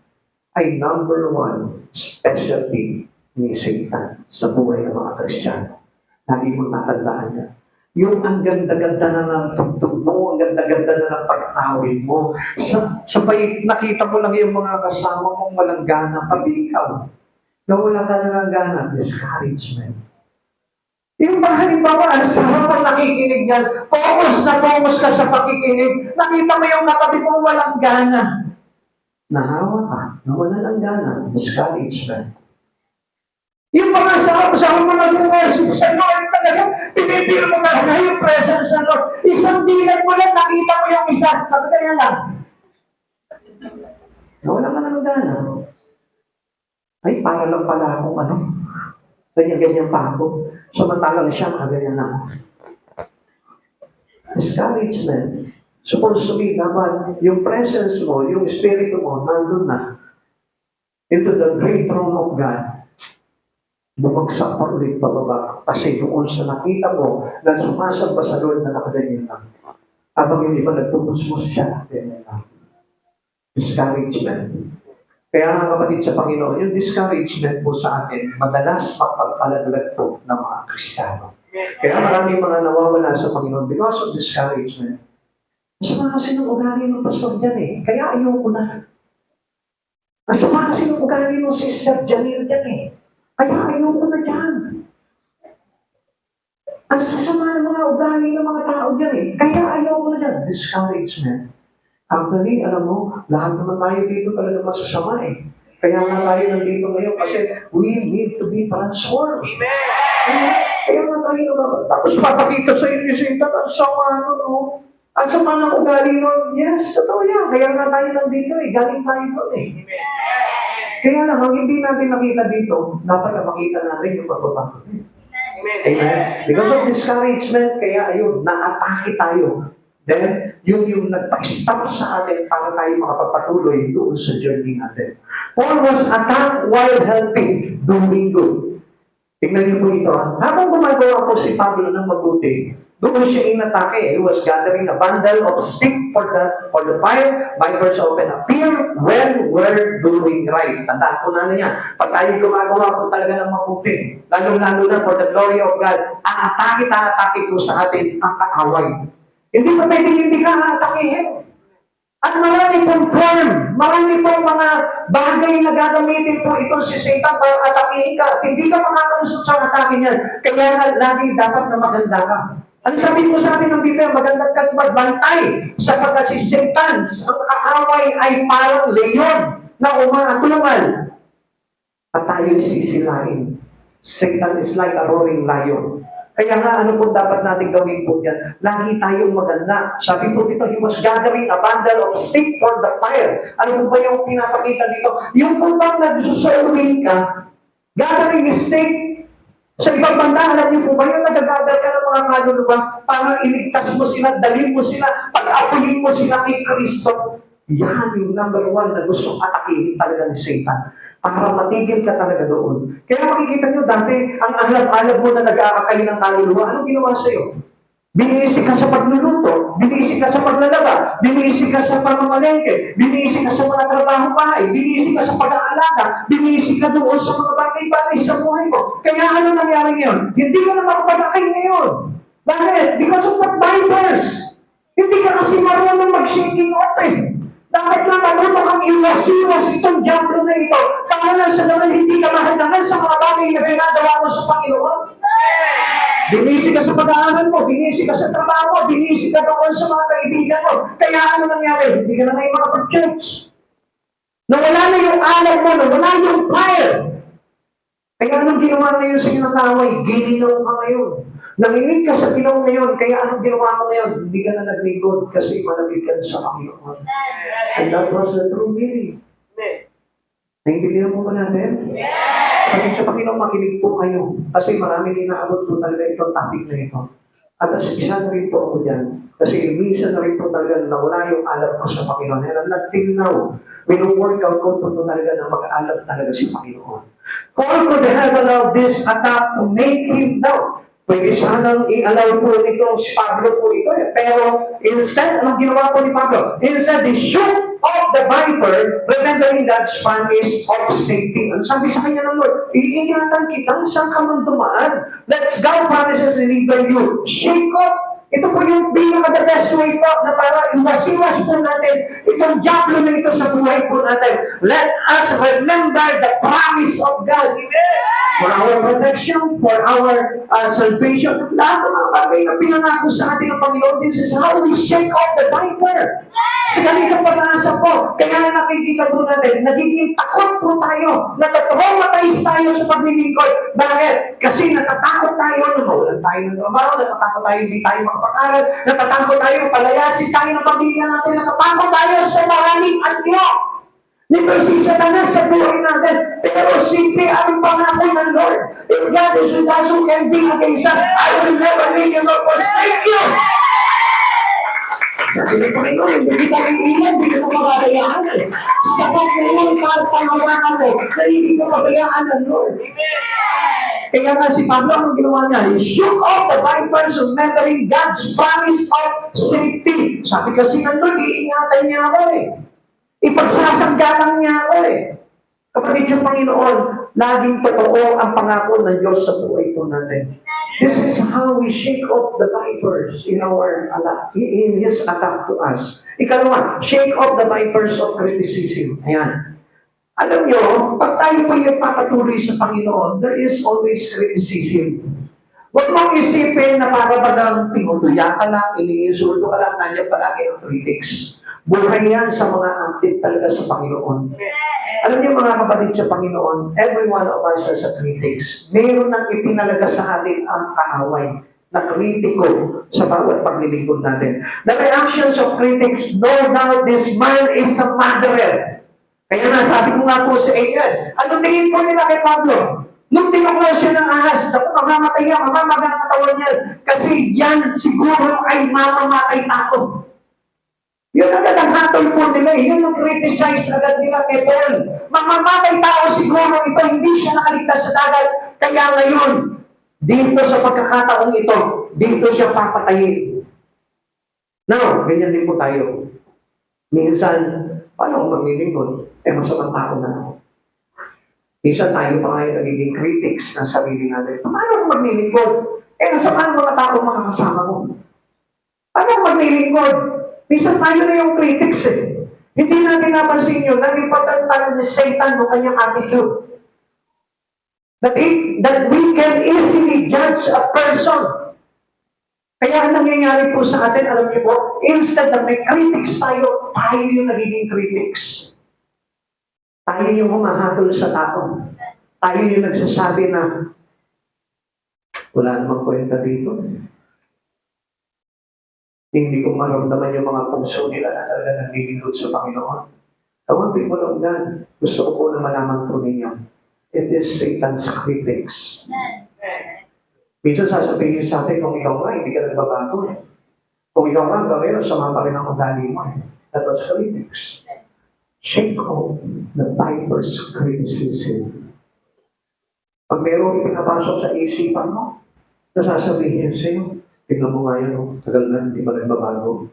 ay number one specialty ni Satan sa buhay ng mga Kristiyano. Lagi mo tatandaan niya. Yung ang ganda-ganda na ng tugtog mo, ang ganda-ganda na ng pag-awil mo. Sabay nakita mo lang yung mga kasama mong walang gana, pati ikaw. Na wala ka na ng gana, discouragement. Yung ba halimbawa, sa habang nakikinig yan, focus na focus ka sa pakikinig, nakita mo yung katabi mo walang gana. Nahawa ka, nawala ng gana, discouragement. Yung mga sa mga nag-worship sa Lord talaga, pinipil mo talaga yung presence ng Lord. Isang dilag mo lang, nakita mo yung isa. Sabi kaya lang. Wala ka ng gana. Ay, para lang pala akong ganyan-ganyan pa ako. Samantalang siya, ganyan na. Discouragement. Supposed to be, dapat yung presence mo, yung spirito mo, nandun na. Into the great throne of God. Bumagsak pa ulit pababa. Kasi doon sa nakita mo na sumasamba sa Lord na nakaganyan lang. Habang yung iba nagpumusmos siya, ganyan lang. Discouragement. Kaya nga kapatid sa Panginoon, yung discouragement po sa atin, madalas mapagpalaglag po ng mga Kristiyano. Kaya maraming mga nawawala sa Panginoon because of discouragement. Masama kasi ng ugali ng pastor dyan eh. Kaya ayoko na. Masama kasi ng ugali ng sister Janelle dyan eh. Kaya ayoko na dyan. Ang sasama ng mga ugali ng mga tao dyan eh. Kaya ayoko na dyan. Discouragement. Actually, alam mo, lahat naman tayo dito talaga masasama eh. Kaya nga tayo nandito ngayon kasi we need to be transformed. Amen! Kaya nga tayo naman. Tapos papakita sa inyo si Satan, ang sama no? Ang sama ng ugali nun. Yes, totoo yan. Kaya nga tayo nandito eh. Galing tayo doon eh. Kaya lang, ang hindi natin nakita dito, dapat na makita natin yung pagbabago. Amen. Because of discouragement, kaya ayun, naatake tayo. Then, yung nagpa-stop sa atin para tayo makapagpatuloy doon sa journey natin. Paul was attacked while helping, doing good. Tingnan niyo po ito. Habang gumagawa po si Pablo ng mabuti, doon siya inatake. He was gathering a bundle of stick for the fire. Vipers often appear when we're doing right. Tandaan po na niya. Pag tayo gumagawa po talaga ng mabuti, lalo-lalo na for the glory of God, ang atake po sa atin ang kaaway. Hindi pa pwedeng hindi ka atakihin. At marami pong form, marami pong mga bagay na gagamitin po itong si Satan para atakihin ka. At hindi ka makakalusot sa atake niyan. Kaya lagi dapat na maganda ka. Ano sabi po sa atin ng Biblia? Maganda ka't magbantay sapagkat si Satan, ang kaaway ay parang leon na umaatulungan. At tayo'y sisilain. Satan is like a roaring lion. Kaya nga, ano po dapat natin gawin po yan? Lagi tayong maganda. Sabi po dito, he was gathering a bundle of stick for the fire. Ano po ba yung pinapakita dito? Yung po bang nagsusurwing ka, gathering stick, sa ibang banda, alam niyo po ba yung nagagather ka ng mga kaluluwa para iligtas mo sila, dalhin mo sila, pag-apuyin mo sila kay Kristo. Yan yung number one na gustong atakihin talaga ni Satan. Para matigil ka talaga doon. Kaya makikita nyo dati, ang alab-alab mo na nag-aakay ng kaluluwa, anong ginawa sa'yo? Biniisi ka sa pagluluto, biniisi ka sa paglalaba, biniisi ka sa pamamalengke, biniisi ka sa mga trabaho bahay, biniisi ka sa pag-aalaga, biniisi ka doon sa mga bagay-bagay sa buhay mo. Kaya ano nangyari ngayon? Hindi ka na makapag-akay ngayon. Bakit? Because of the vipers. Hindi ka kasi marunong mag-shaking off eh. Dapat lang matuto kang iwas-iwas itong diablo na ito. Para sa naman hindi ka mahadangan sa mga bagay na ginagawa mo sa Panginoon. Binisi ka sa pag-aaral mo, binisi ka sa trabaho mo, binisi ka doon sa mga kaibigan mo. Kaya ano nangyari? Hindi ka na ngayon makapag-church. Nawala na yung alam mo, nawala yung fire. Kaya anong ginawa ngayon sa inyong kaaway? Ginaw ka ngayon. Nanginig ka sa ginaw ngayon, kaya anong ginawa mo ngayon? Hindi ka na naglingkod kasi malamig ka sa Panginoon. And that was the true meaning. Naintindihan mo ba natin? Pagkat sa Panginoon, makinig po kayo. Kasi marami din naabot po talaga itong topic na ito. At isa na rin po ako dyan. Kasi minsan na rin po talaga nawala yung alam ko sa Panginoon. And until now, wino-workout ko po talaga na mag-aalap talaga sa Panginoon. Paul could have allowed this attack to make him down. Pwede sanang i-allow po nito si Pablo po ito eh. Pero instead, anong ginawa po ni Pablo? Instead, he shoot off the viper, remembering that span is of safety. Ang sabi sa kanya ng Lord, iingatan kita, saan ka man dumaan? Let's go, promises deliver you. Shake off. Ito po yung pinaka-the best way po na para iwas-iwas po natin itong diablo na ito sa buhay po natin. Let us remember the promise of God. Amen! For our protection, for our salvation. Lahat ng mga bagay na pinangako sa ating ng Panginoon, this is how we shake off the viper. Sa ganitong pag-aasa po, kaya na nakikita po natin, nagiging takot po tayo, natatraumatize tayo sa paglilingkod. Bakit? Kasi natatakot tayo na mawalan tayo ng trabaho, natatakot tayo hindi tayo makapag-aral, natatakot tayo palayasin tayo ng pamilya natin, natatakot tayo sa maraming anyo. Nito si Satanas sa buhay natin. Pero simple ang pangako ng Lord. If God is with us, who can be against us? I will never leave you nor forsake you. Hindi ko ngayon, hindi ka iilan, hindi ko mababayaan. Sabat ngayon, pangawakan mo, na hindi ko mabayaan ng Lord. Kaya nga si Pablo, ang ginawa niya, he shook off the vipers, remembering God's promise of safety. Sabi kasi ng Lord, iingatan niya ako eh. Ipagsasanggalang niya ako eh. Kapatid sa Panginoon, laging totoo ang pangako ng Diyos sa buhay po natin. This is how we shake off the vipers in His attack to us. Ikalawa, shake off the vipers of criticism. Ayan. Alam nyo, pag tayo po yung papatuloy sa Panginoon, there is always criticism. Huwag mong isipin na para bagang tinutuya ka lang, iniinsulto ka lang, nandiyan palagi ang critics. Buhay yan sa mga active talaga sa Panginoon. Alam niyo mga kapatid sa Panginoon, every one of us has a critics. Mayroon nang itinalaga sa atin ang kaaway na kritiko sa bawat paglilingkod natin. The reactions of critics, no doubt this man is a murderer. Kaya nasabi ko nga po sa inyo, ano tingin po nila kay Pablo? Nung tinuklaw siya ng ahas, dapat mamamatay yan, mamamagang katawan niya. Kasi yan siguro ay mamamatay tao. Yun agad ang hatol po nila, yun yung criticize agad nila kay Paul. Mamamatay tao siguro ito, hindi siya nakaligtas sa dagat. Kaya ngayon, dito sa pagkakataong ito, dito siya papatayin. Now, ganyan din po tayo. Minsan, paano kung maglilingkod? Masamang tao na ako. Minsan tayo pa ngayon nagiging critics ng sarili natin. Paano kung maglilingkod? Nasaan mga tao makakasama mo? Paano kung maglilingkod? Minsan tayo na yung critics eh. Hindi natin napansin yun. Nag-important tayo ni Satan ng kanyang attitude. That we can easily judge a person. Kaya ang nangyayari po sa atin, alam niyo po, instead na may critics tayo, tayo yung nagiging critics. Tayo yung humahatol sa tao. Tayo yung nagsasabi na wala namang kwenta dito. Hindi ko maramdaman yung mga puso nila na talaga naglilingkod sa Panginoon. I want people of God, gusto ko po na malaman po ninyo. It is Satan's critics. Minsan sasabihin sa atin, kung ikaw nga, hindi ka nagbabago. Kung ikaw nga, gawin, sama pa rin ang ugali mo. That was critics. Shake off the vipers of criticism. Pag meron pinapasok sa isipan mo, nasasabihin sa'yo, tignan mo nga yun, tagal na, hindi ba nagbabago?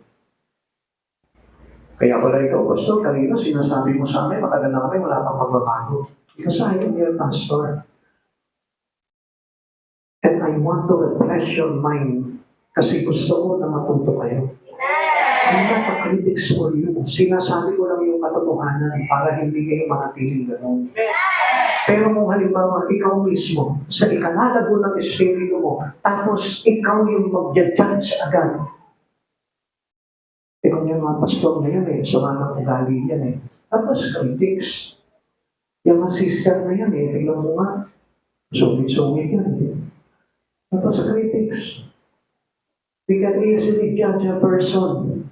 Kaya pala ikaw, Pastor, kanina sinasabi mo sa amin, matagal na kami, wala pang magbabago. Because I am your pastor. And I want to refresh your mind kasi gusto ko na matuto kayo. I'm not a critics for you. Sinasabi ko lang yung katotohanan para hindi kayo makatiling gano'n. Pero kung halimbawa, ikaw mismo, sa ikalalago ng espiritu mo, tapos ikaw yung mag-judge agad. Kung yung mga pastor na yun sama ng ugali yan Tapos critics. Yung mga sister na yan tignan mo nga, sungit-sungit yan Tapos critics. We can easily judge a person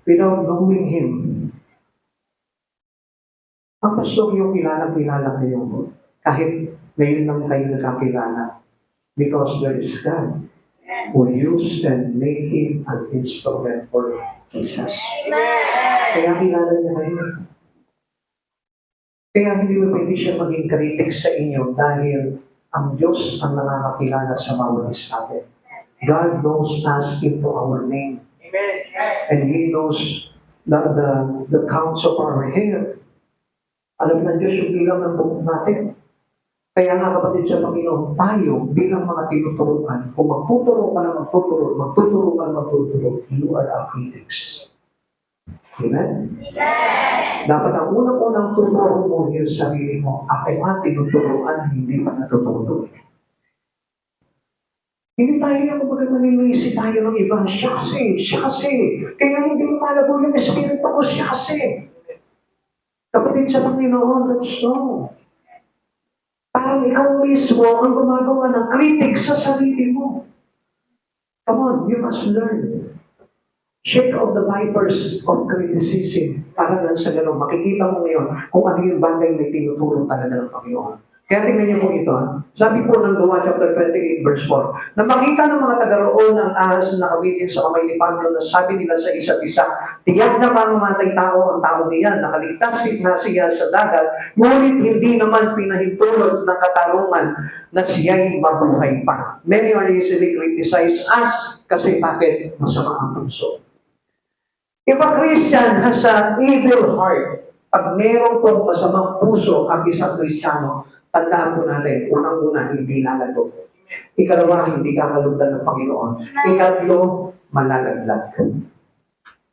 without knowing him. Ang pastor yung kilala kayo kahit ngayon lang kayo nakakilala because there is God who used and make him an instrument for Jesus. Kaya kilala niya kayo. Kaya hindi mo pwede siya maging kritik sa inyo dahil ang Diyos ang nakakakilala sa bawat isa natin. God knows us into our name. Amen. And He knows the counts of our hair. Alam na Diyos yung bilang ng buhok natin. Kaya nga kapatid sa Panginoon, tayo bilang mga tinuturuan, kung magtuturo ka na magtuturo, you are our critics. Amen? Dapat ang unang-unang tuturo mo yung sarili mo, ako nga tinuturuan, hindi pa natututo. Hindi tayo na kumbaga naninisi tayo ng iba. Siya kasi. Kaya hindi lumalago yung espiritu ko, siya kasi. Kapatid sa Panginoon, that's so. Parang ikaw mismo ang gumagawa ng critic sa sarili mo. Come on, you must learn. Shake off the vipers of criticism. Para lang sa gano'n, makikita mo ngayon kung ano yung bagay na tinuturo talaga ng Panginoon. Kaya tingnan niyo po ito. Sabi po ng Gawa chapter 28 verse 4, na makita ng mga taga-roon ang ahas na nakabitin sa kamay ni Pablo na sabi nila sa isa't isa, tiyak na mamamatay tao ang tao niya, nakaligtas na siya sa dagat, ngunit hindi naman pinahintulot ng katarungan na siya'y mabuhay pa. Many are easily criticized us kasi bakit masama ang puso. If a Christian has an evil heart, pag meron pong masamang puso ang isang Kristiyano, tandaan po natin, unang-una, hindi lalago. Ikalawa, hindi kakalugdan ng Panginoon. Ikatlo, malalaglag.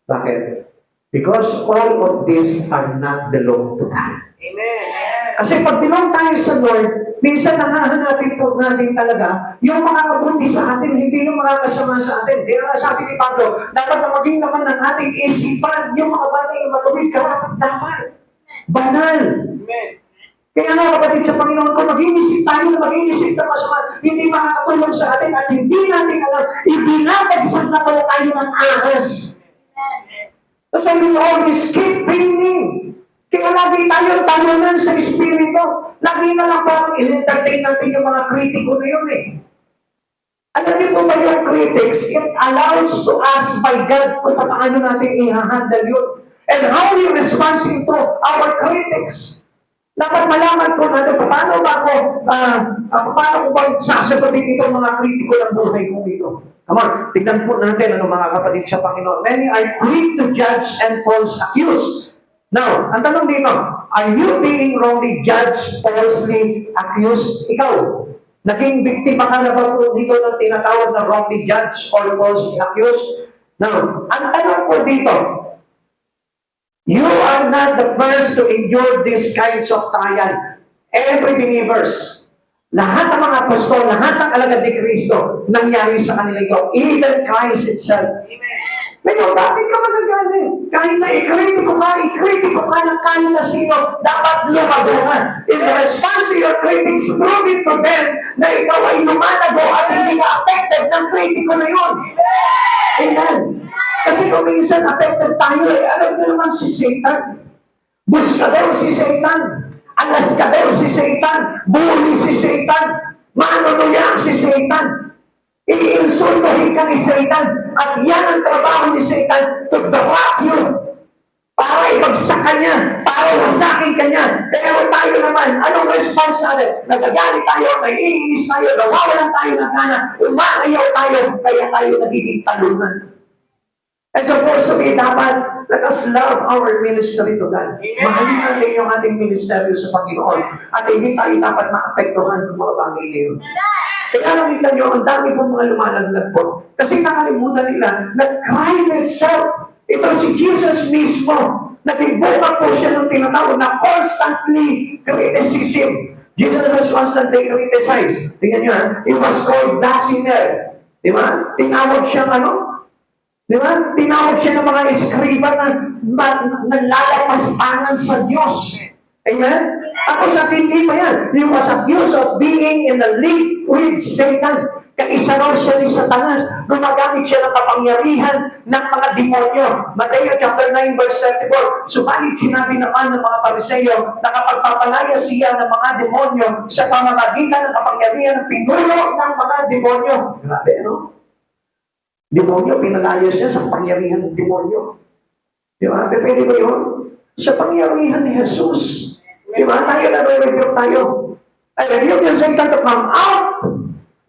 Bakit? Because all of these are not belong to God. Amen. Kasi pag belong tayo sa Lord, minsan nakahanapin po natin talaga yung makakabuti sa atin, hindi yung makakasama sa atin. Kaya nga sabi ni Pablo, dapat na maging naman ng ating isipan yung mga bagay na matuwid, karapat-dapat. Banal. Amen. Kaya nga kapatid sa Panginoon, kung mag-iisip tayo na mag-iisip na masama, hindi makakatulong sa atin at hindi natin alam, ibinabagsak na pala tayo ng ahas. So we always keep training. Kaya lagi tayong talunan sa Espiritu. Lagi na lang parang in-entertain natin yung mga kritiko na yun eh. Alam niyo po ba yung critics, it allows to us by God kung paano natin i-handle yun. And how we respond to our critics. Dapat malaman ko natin paano ko ba sasagutin itong mga kritiko ng buhay ko ito. Come on, tignan po natin mga kapatid sa Panginoon. Many are quick to judge and false accuse. Now, ang tanong dito, are you being wrongly judged, falsely accused? Ikaw, naging biktima ka na ba po dito ng tinatawag na wrongly judged or falsely accused? Now, ang tanong po dito, you are not the first to endure these kinds of trial. Every believers, lahat ng mga apostol, lahat ng alagad ni Kristo, nangyari sa kanila ito. Even Christ itself. Ngayon, bakit ka magagaling? Kahit na ikritiko ka ng kahit na sino, dapat lumago ka. In the response to your critics, prove it to them na ikaw ay lumalago at hindi ka affected ng kritiko na yun. Amen. Kasi kung minsan affected tayo, alam mo naman si Satan. Buskador si Satan. Alaskador si Satan. Bully si Satan. Manunuyang si Satan. Iinsultuhin ka ni Satan. At yan ang trabaho ni Satan to drop you. Para ibagsak ka niya. Para wasakin ka niya. Pero tayo naman, anong response natin? Nagagalit tayo, naiinis tayo, nawawalan tayo ng gana, umaayaw tayo, kaya tayo nagiging talunan. And supposed to be dapat, let us love our ministry to God. Mahalin natin yung ating ministeryo sa Panginoon. At hindi tayo dapat maapektuhan ng mga bagay ngayon. Kaya nakita nyo, ang dami pong mga lumalaglag po. Kasi nakalimutan nila na Christ Himself, ito si Jesus mismo, naging-buka po siya ng tinatawag na constantly criticism. Jesus was constantly criticized. Tingnan nyo, he was called blasphemer. Di ba? Tinawag siyang di ba? Tinawag siya ng mga eskriba na nalalapastangan sa Diyos. Amen? Ako sa hindi pa yan. He was accused of being in the league with Satan. Kaisa raw siya ni Satanas. Gumagamit siya ng kapangyarihan ng mga demonyo. Mateo chapter 9 verse 34. Subalit sinabi naman ng mga Pariseyo na kapag papalaya siya ng mga demonyo sa pamamagitan ng kapangyarihan ng pinuno ng mga demonyo. Grabe, no? Demonyo, pinalayas niya sa pangyarihan ng demonyo. Di ba? Pwede ba yun? Sa pangyarihan ni Jesus. Di ba? Tayo na re-rebuke tayo. I rebuke yung Satan to come out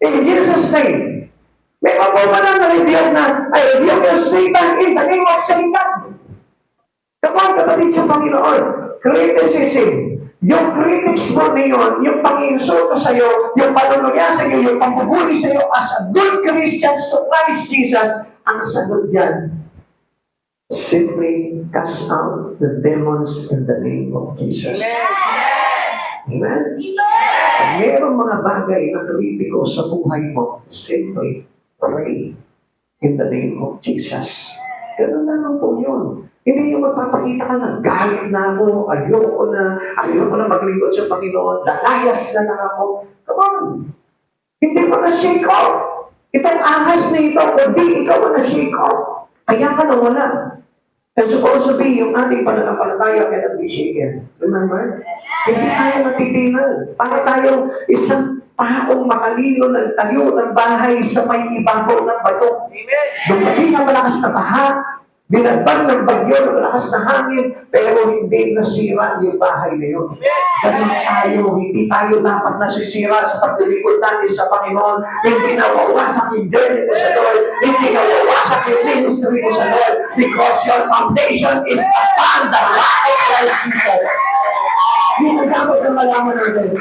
in Jesus' name. May mabuman na na-rebuke na I rebuke yung Satan in the name of Satan. Kapag kapatid sa Panginoon, criticism. Yung critics mo ngayon, yung pang-insulto sa'yo, yung panunuya sa'yo, yung pambubuli sa'yo as a good Christians to Christ Jesus, ang sagot dyan, Simply cast out the demons in the name of Jesus. Amen? Pag mayroong mga bagay na kritiko sa buhay mo, simply pray in the name of Jesus. Ganun lang po yun. Hindi yung magpapakita ka na, galit na ako, ayoko na maglingkod sa Panginoon, lalayas na lang ako. Come on! Hindi mo na-shake off. Itong ahas na ito, kundi ikaw mo na-shake off. Kaya ka nawala. And supposed to be, yung ating pananampalataya cannot be shaken. Remember? Hindi tayo matitinag. Para tayong isang taong makalino ng tayo ng bahay sa may ibabaw ng bato. Dumating ang malakas na baha, binagban ng bagyo ng malakas na hangin, pero hindi nasira yung bahay na yun. Ganun tayo, hindi tayo dapat nasisira sa paglilingkod natin sa Panginoon. Hindi nawawasak yung journey mo sa Lord. Hindi nawawasak yung ministry mo sa Lord. Because your foundation is upon the rock of Christ Jesus. Yun ang dapat na malaman natin.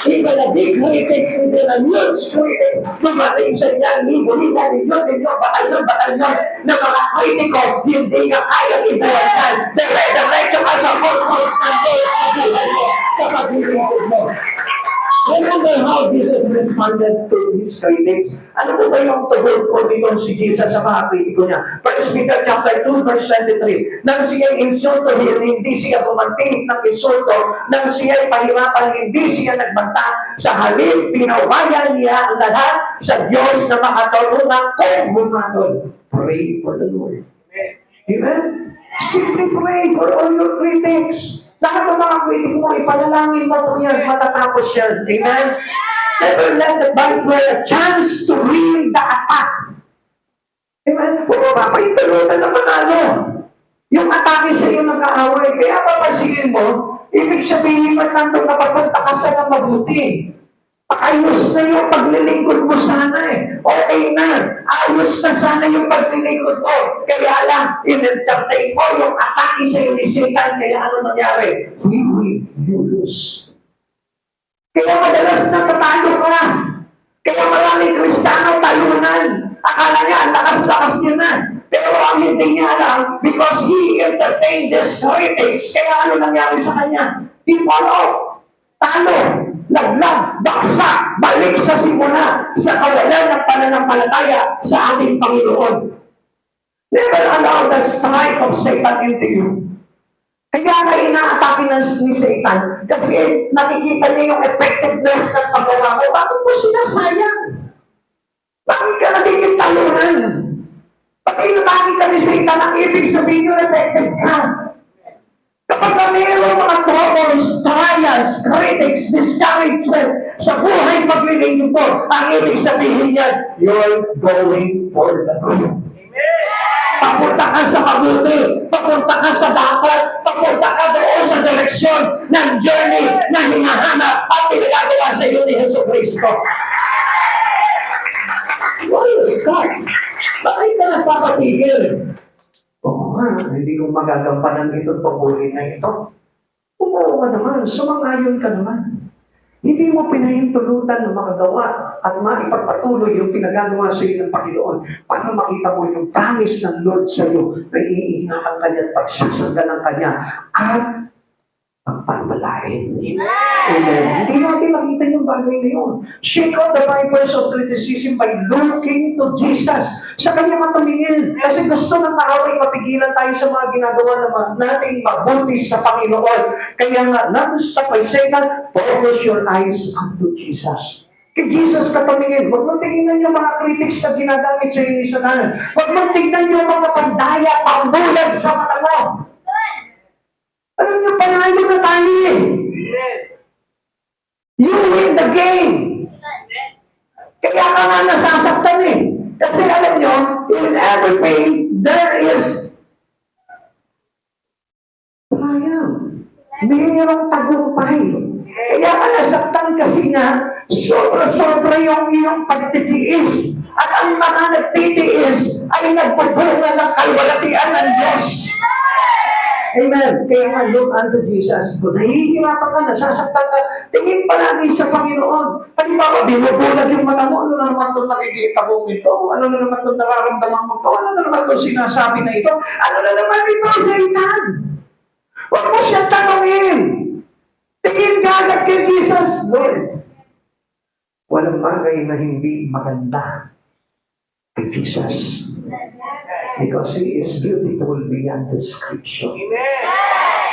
Even a big critics, even a huge critics, dumating sa niya, libo-libo, ninyo, batalyon na mga kritiko, hindi nga kaya ibuwasan. Dire-diretso ka sa focus ng Lord sa buhay mo, sa paglilingkod mo. Remember how Jesus responded to his critics? Ano po ba yung tugon ko nitong si Jesus sa mga kritiko niya? 1 Peter chapter 2, verse 23. Nang siya'y insulto, hindi siya bumantig ng insulto. Nang siya'y pahirapan, hindi siya nagbanta. Sa halip, pinawayan niya ang lahat sa Diyos na makatulungan kung bumatol. Pray for the Lord. Amen? Simply pray for all your critics. Lahat ng mga kritik mo, ipanalangin mo po yan, matatapos yan. Amen? Never let the Bible a chance to read the attack. Amen? Huwag mo papaintulutan na manalo. Yung atake sa iyo ng kaaway, kaya papasingin mo, ibig sabihin man nandun na papunta ka sa mabuti. Ayos na yung paglilingkod mo sana eh. Okay na. Ayos na sana yung paglilingkod mo. Kaya lang, in-entertain mo yung atake sa iyo ni Satan. Kaya ano nangyari? He will lose. Kaya madalas natatalo ka. Kaya maraming Kristiyano talunan. Akala niya, ang lakas-lakas niya na. Pero ang hindi niya alam, because he entertained this critics. Kaya ano nangyari sa kanya? He followed. Talo. Laglag, baksa, balik sa simula, sa kawalan ng pananampalataya sa ating Panginoon. Never allow the strike of Satan into you. Kaya na inaatake ni Satan kasi nakikita niya yung effectiveness ng paggawa mo. Bakit mo sinasayang? Bakit ka nagiging talunan? Pag inatake ka ni Satan, ang ibig sabihin yung effective ka. Kapag mayroong mga troubles, trials, critics, discouragement sa buhay paglilingkod mo, ang ibig sabihin yan, you're going for the good. Papunta ka sa mabuti, papunta ka sa dapat, papunta ka doon sa direksyon ng journey na hinahanap at pinagagawa sa iyo ni Jesu Cristo. Why you start? Bakit ka nagpapatigil? Oo nga, hindi ko magagampanan itong tungkulin na ito. Umuo ka naman, sumangayon ka naman. Hindi mo pinahintulutan na makagawa at maipagpatuloy yung pinagagawa sa iyo ng Panginoon para makita mo yung promise ng Lord sa iyo na iingatan ka niya at pagsasanggalan ka niya at pagpapalain. Amen. Hindi natin makita yung bagay na yun. Shake out the vipers of criticism by looking to Jesus. Sa kanya matumingin. Kasi gusto ng kaaway mapigilan tayo sa mga ginagawa nating mabuti sa Panginoon. Kaya nga, not to stop by Satan, focus your eyes unto Jesus. Kay Jesus ka tumingin. Huwag mong tingnan yung mga critics na ginagamit sa ni Satan. Huwag mong tingnan yung mga pandaya, pambulag sa mata mo. Alam niyo, panalo na tayo eh. You win the game. Kaya ka nga nasasaktan eh. Kasi alam niyo, in every pain, there is triumph. Mayroong tagumpay. Kaya ka nasaktan kasi nga, sobra-sobra yung iyong pagtitiis. At ang mga nagtitiis ay nagpupuna ng kalwalatian ng Diyos. Amen. Kaya nga, look unto Jesus. Kung nahihirapan ka, nasasaktan ka, tingin palagi sa Panginoon. Halimbawa, binubulag yung mata mo, ano na naman itong nakikita mo ito? Ano na naman itong nararamdaman mo ito? Ano na naman itong sinasabi na ito? Ano na naman ito, Satan? Huwag mo siya tanongin. Tingin ka agad kay Jesus, Lord. Walang bagay na hindi maganda kay Jesus. Because He is beautiful beyond description.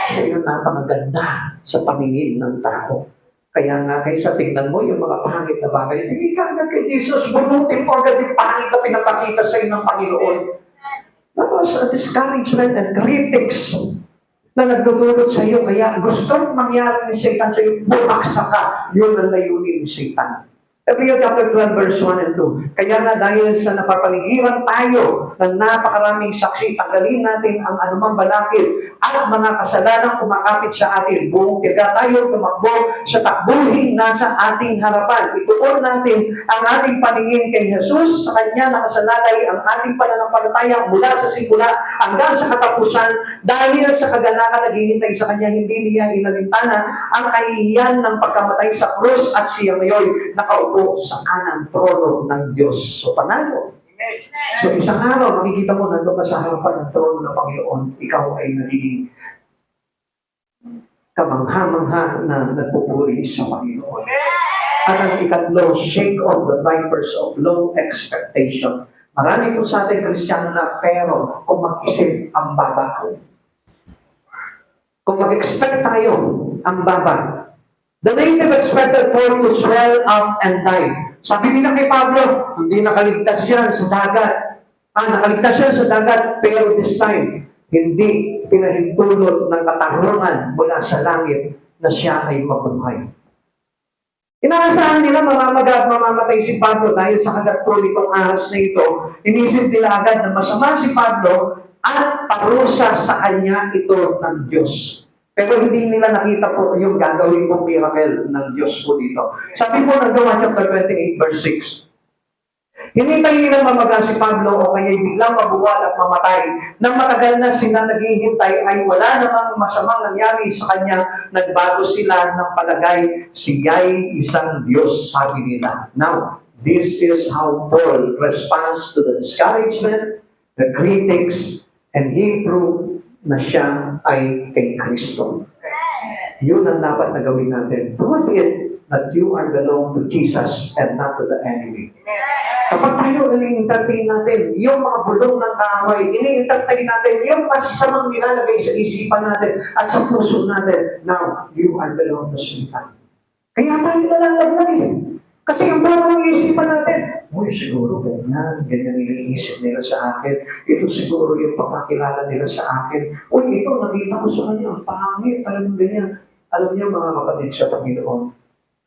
Siya yung napakaganda sa paningin ng tao. Kaya nga, kaysa tingnan mo yung mga pangit na bagay, tingin ka agad kay Jesus, bunutin mo agad yung pangit na pinapakita sa iyo ng Panginoon. Tapos, discouragement and critics na nagdudulot sa iyo, kaya gustong mangyari ni Satan sa iyo, bumaksa ka. Yun ang layunin ni Satan. Hebrews chapter 12, verse 1 and 2. Kaya nga dahil sa napapaligiran tayo ng napakaraming saksi, tanggalin natin ang anumang balakid at mga kasalanang kumakapit sa atin. Buong tiyaga tayo tumakbo sa takbuhin nasa ating harapan. Ituon natin ang ating paningin kay Jesus. Sa Kanya nakasalalay ang ating pananampalataya mula sa simula hanggang sa katapusan. Dahil sa kagalakan naghihintay sa Kanya, hindi niya inalintana ang kahihiyan ng pagkamatay sa krus at siya ngayon nakaupo sa kanang trono ng Diyos. So, panalo. So, isang araw, makikita mo nandun ka sa harapan ng trono ng Panginoon, ikaw ay nagiging kamangha-mangha na nagpupuri sa Panginoon. At ang ikatlo, shake off the vipers of low expectation. Marami po sa ating Kristiyano na, pero kung mag-isip, ang baba ko. Kung mag-expect tayo, ang baba. The native expected Paul to swell up and die. Sabi nila kay Pablo, hindi nakaligtas yan sa dagat. Nakaligtas yan sa dagat, pero this time, hindi pinahintulot ng katarungan mula sa langit na siya ay mabuhay. Inaasahan nila mamamatay si Pablo dahil sa kagatulitong ahas na ito. Inisip nila agad na masama si Pablo at parusa sa kanya ito ng Diyos. Pero hindi nila nakita po yung gagawin pong miracle ng Diyos po dito. Sabi po ng Gawa chapter 28 verse 6. Hinintay nila mamaga si Pablo o kaya biglang mabuwal at mamatay. Nang matagal na sila naghihintay ay wala namang masamang nangyari sa kanya. Nagbago sila ng palagay. Siya'y isang Diyos, sabi nila. Now, this is how Paul responds to the discouragement, the critics, and he proved na siya ay kay Kristo. Yun ang dapat na gawin natin. Prove it that you are belong to Jesus and not to the enemy. Kapag tayo ini-entertain natin, yung mga bulong ng kaaway, ini-entertain natin, yung masasamang nilalagay sa isipan natin at sa puso natin, now, you are belong to Satan. Kaya tayo nalalaglag eh. Kasi yung parang isipan natin, uy, siguro ganyan iniisip nila sa akin. Ito siguro yung papakilala nila sa akin. Uy, ito, nakita ko sa kanya, ang pangit, alam mo ganyan. Alam niyo mga kapatid sa Panginoon,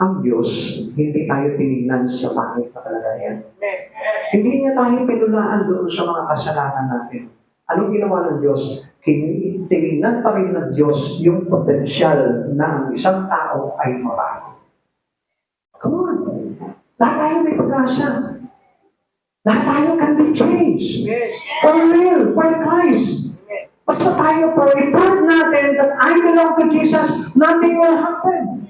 ang Diyos, hindi tayo tinignan sa pangit na kalagayan. Hindi niya tayo pinulaan doon sa mga kasalanan natin. Anong ginawa ng Diyos? Tinignan pa rin ng Diyos yung potensyal na ang isang tao ay mabago. Come on. Lahat tayo may pag-asa. Lahat tayo can be changed. For real, for Christ. Basta tayo po, i-prove natin that I belong to Jesus, nothing will happen.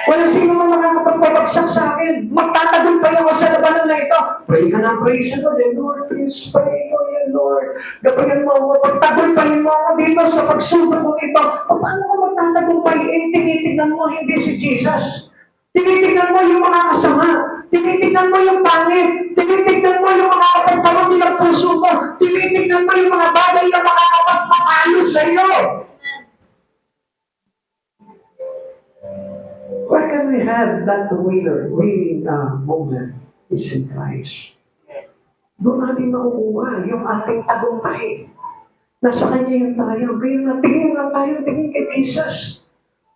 Wala sino man makakapagpapagsak sa akin. Magtatagol pa ako sa labanan na ito. Pray ka na, pray sa Lord. Lord, please pray ko yan, Lord. Gabayan mo ako. Pagtagol pa mo ako dito sa pagsubok mo ito. Paano ko magtatagol pa? Tinitignan mo, hindi si Jesus. Tinitignan mo yung mga kasama. Tinitignan mo yung pangit. Tinitignan mo yung mga kapagpamati ng puso mo. Tinitignan mo yung mga bagay na makakapagpapalo sa iyo. Where can we have that winning moment is in Christ. Doon natin makukuha yung ating tagumpay. Nasa Kanya yung tayo. Kaya nga, tingin lang tayo, tingin kay Jesus.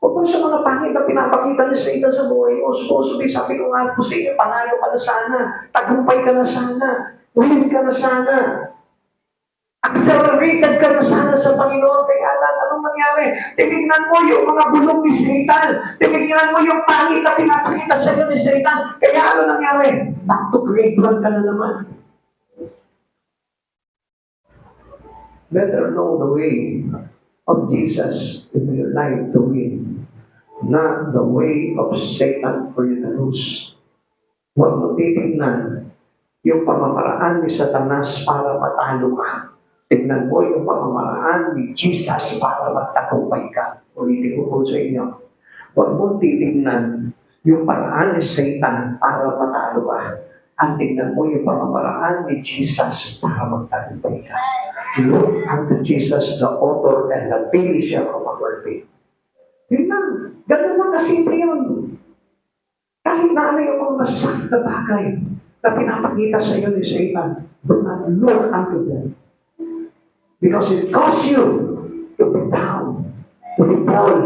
Huwag mo sa mga pangit na pinapakita na sa ito sa buhay mo. Supposedly, sabi ko nga po sa inyo, panalo ka na sana. Tagumpay ka na sana. Win ka na sana. Accelerated ka na sana sa Panginoon. Kaya anong mangyari? Tinignan mo yung mga bulong ni Satan. Tinignan mo yung pangit na pinapakita sa iyo ni Satan. Kaya ano nangyari? Back to grade 1 ka na naman. Better know the way of Jesus in your life to win, not the way of Satan for you to lose. Huwag mo titignan yung pamamaraan ni Satanas para matalo ka. Tignan mo yung pamamaraan ni Jesus para magtagumpay ka. Ulitin ko po sa inyo. Huwag mo titignan yung paraan ni Satan para matalo ka. Ang tignan mo yung pamamaraan ni Jesus para magtagumpay ka. Look unto Jesus, the author and the finisher of our faith. Yun lang. Ganun lang kasimple yun. Kahit na ano yung mga masasakit na bagay na pinapakita sa iyo ni Satan, do not look unto them. Because it costs you to be down, to be fall.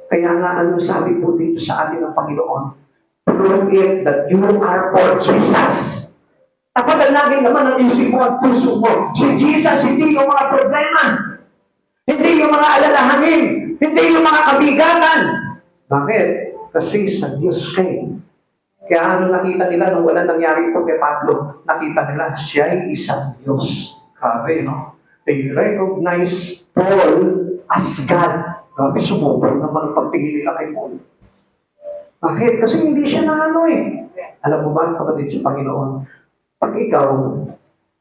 Kaya nga, ano sabi po dito sa atin ng Panginoon? Prove it that you are for Jesus. Dapat ang laging naman ang isip mo at puso mo. Si Jesus, hindi yung mga problema. Hindi yung mga alalahanin. Hindi yung mga kabigatan. Bakit? Kasi sa Diyos kayo. Kaya ano nakita nila nung wala nangyari po kay Pablo? Nakita nila, siya ay isang Diyos. Grabe, no? They recognize Paul as God. Grabe, sumubok naman ang pagtingin nila kay Paul. Bakit? Kasi hindi siya na ano eh. Alam mo ba, kapatid sa Panginoon, pag ikaw,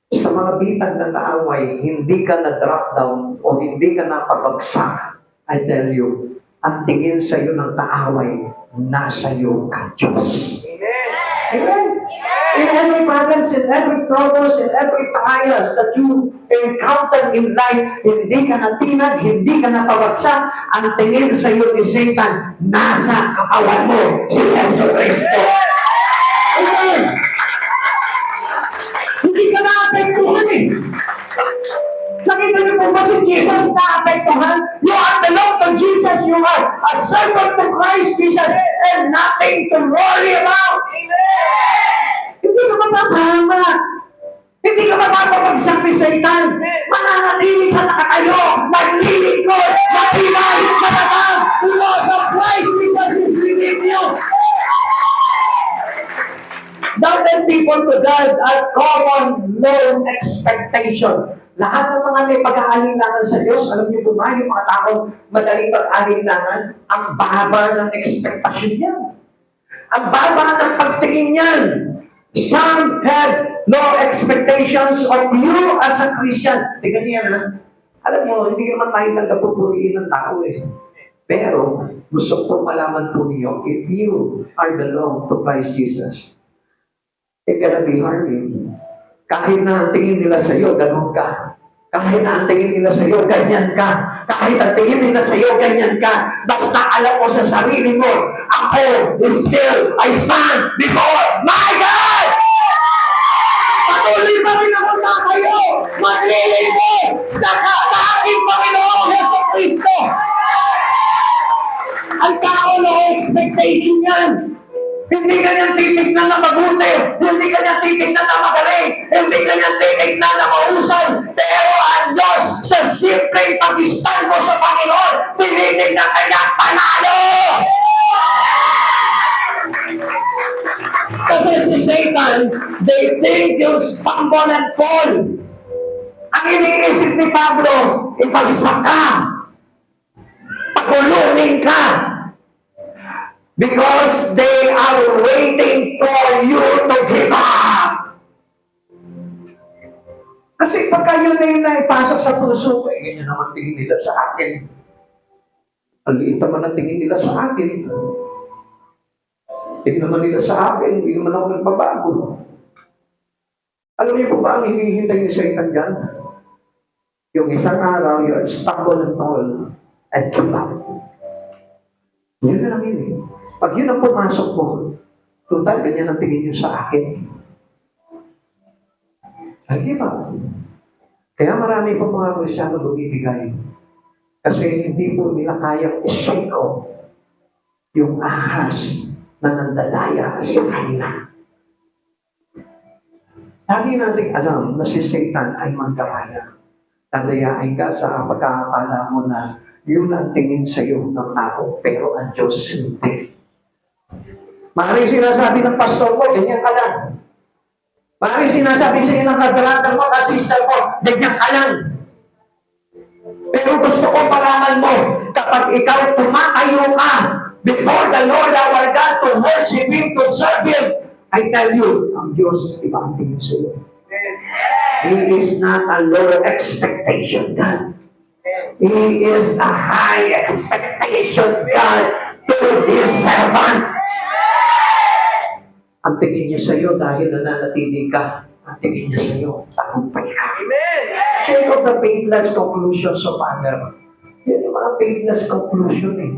sa mga bitag na kaaway, hindi ka na-drop down o hindi ka napabagsak, I tell you, ang tingin sa iyo ng kaaway, nasa iyo ang Diyos. Amen. Amen. In every problems, in every troubles, in every trials that you encounter in life, hindi ka natinag, hindi ka napabagsak, ang tingin sa iyo ni Satan, nasa katawan mo, si Yesu Cristo. Amen. Hindi ka na-apektuhan eh. Nakita niyo po ba si Jesus na-apektuhan? You are belong to Jesus. You are a servant to Christ Jesus and nothing to worry about. Hindi ka mapapahamak. Hindi ka mapapabagsak ni Satan. Mananatili ka nakatayo, maglilingkod, matibay, matatag. Because of Christ Jesus is within you. Doubted people to God are common low expectation. Lahat ng mga may pag-aalinlangan sa Diyos, alam niyo po ba, yung mga taong madaling pag-aalinlangan, ang baba ng expectation niyan. Ang baba ng pagtingin niyan. Some have low expectations of you as a Christian. Tingnan niyo yan, ha? Alam mo, hindi naman tayo nagkapupuriin ng tao eh. Pero, gusto ko malaman po niyo, if you are belong to Christ Jesus, it cannot be harming. Kahit na ang tingin nila sa iyo, ganun ka. Kahit na ang tingin nila sa iyo, ganyan ka. Kahit ang tingin nila sa iyo, ganyan ka. Basta alam mo sa sarili mo, ako is still, I stand before my God! Patuloy pa rin ako na kayo! Maglilingkod sa aking Panginoon Yesu Cristo! Ang tao na expectation yan. Hindi ka niyang titignan na mabuti. Hindi ka niyang titignan na magaling. Hindi ka niyang titignan na mausay. Pero ang Diyos, sa simpleng pag-stand mo sa Panginoon, tinitignan ka niya panalo! Kasi si Satan, they think you'll stumble and fall. Ang iniisip ni Pablo, ipagsak ka. Pagulunin ka. Because they are waiting for you to give up. Kasi pagka yun na yun na ipasok sa puso ko, ganyan naman tingin nila sa akin. Ang liit naman ang tingin nila sa akin. Tingin naman nila sa akin, hindi naman ako nagbabago. Alam niyo po ba ang hinihintay ni Satan dyan? Yung isang araw, you stumble and fall and give up. Yun na lang yun eh. Pag yun ang pumasok mo, total, ganyan ang tingin nyo sa akin. Ay, di ba? Kaya marami pa mga Kristiyano bumibigay. Kasi hindi po nila kayang i-shake off yung ahas na nandadaya sa kanila. Lagi natin alam na si Satan ay mandamaya. Nandayain ka sa pagkakakala mo na yun ang tingin sa iyo ng tao, pero ang Diyos hindi. Maraming sinasabi ng pastor mo, ganyan ka lang. Maraming sinasabi sa iyo ng kabrother mo, kasister mo, ganyan ka lang. Pero gusto ko malaman mo, kapag ikaw tumatayo ka before the Lord our God to worship Him, to serve Him, I tell you, ang Diyos, iba ang tingin sa iyo. He is not a low expectation God. He is a high expectation God to His servant. Ang tingin niya sa iyo dahil nananatili ka. Ang tingin niya sa iyo, tagumpay ka. Amen. Share of the painless conclusions of other. Yan yung mga painless conclusion eh.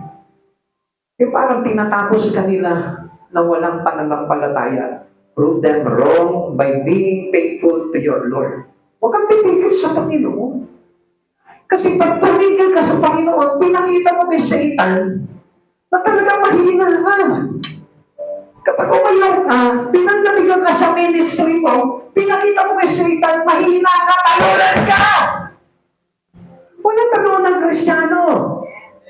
Yung parang tinatapos kanila na walang pananampalataya. Prove them wrong by being faithful to your Lord. Huwag kang titigil sa Panginoon. Kasi pag tumigil ka sa Panginoon, pinakita mo kay Satan na talagang mahina ka. Kapag umayaw ka, pinanlabigan ka sa ministry mo, pinakita mo kay Satan, mahina ka, talunan ka! Walang talunan ng Kristiyano.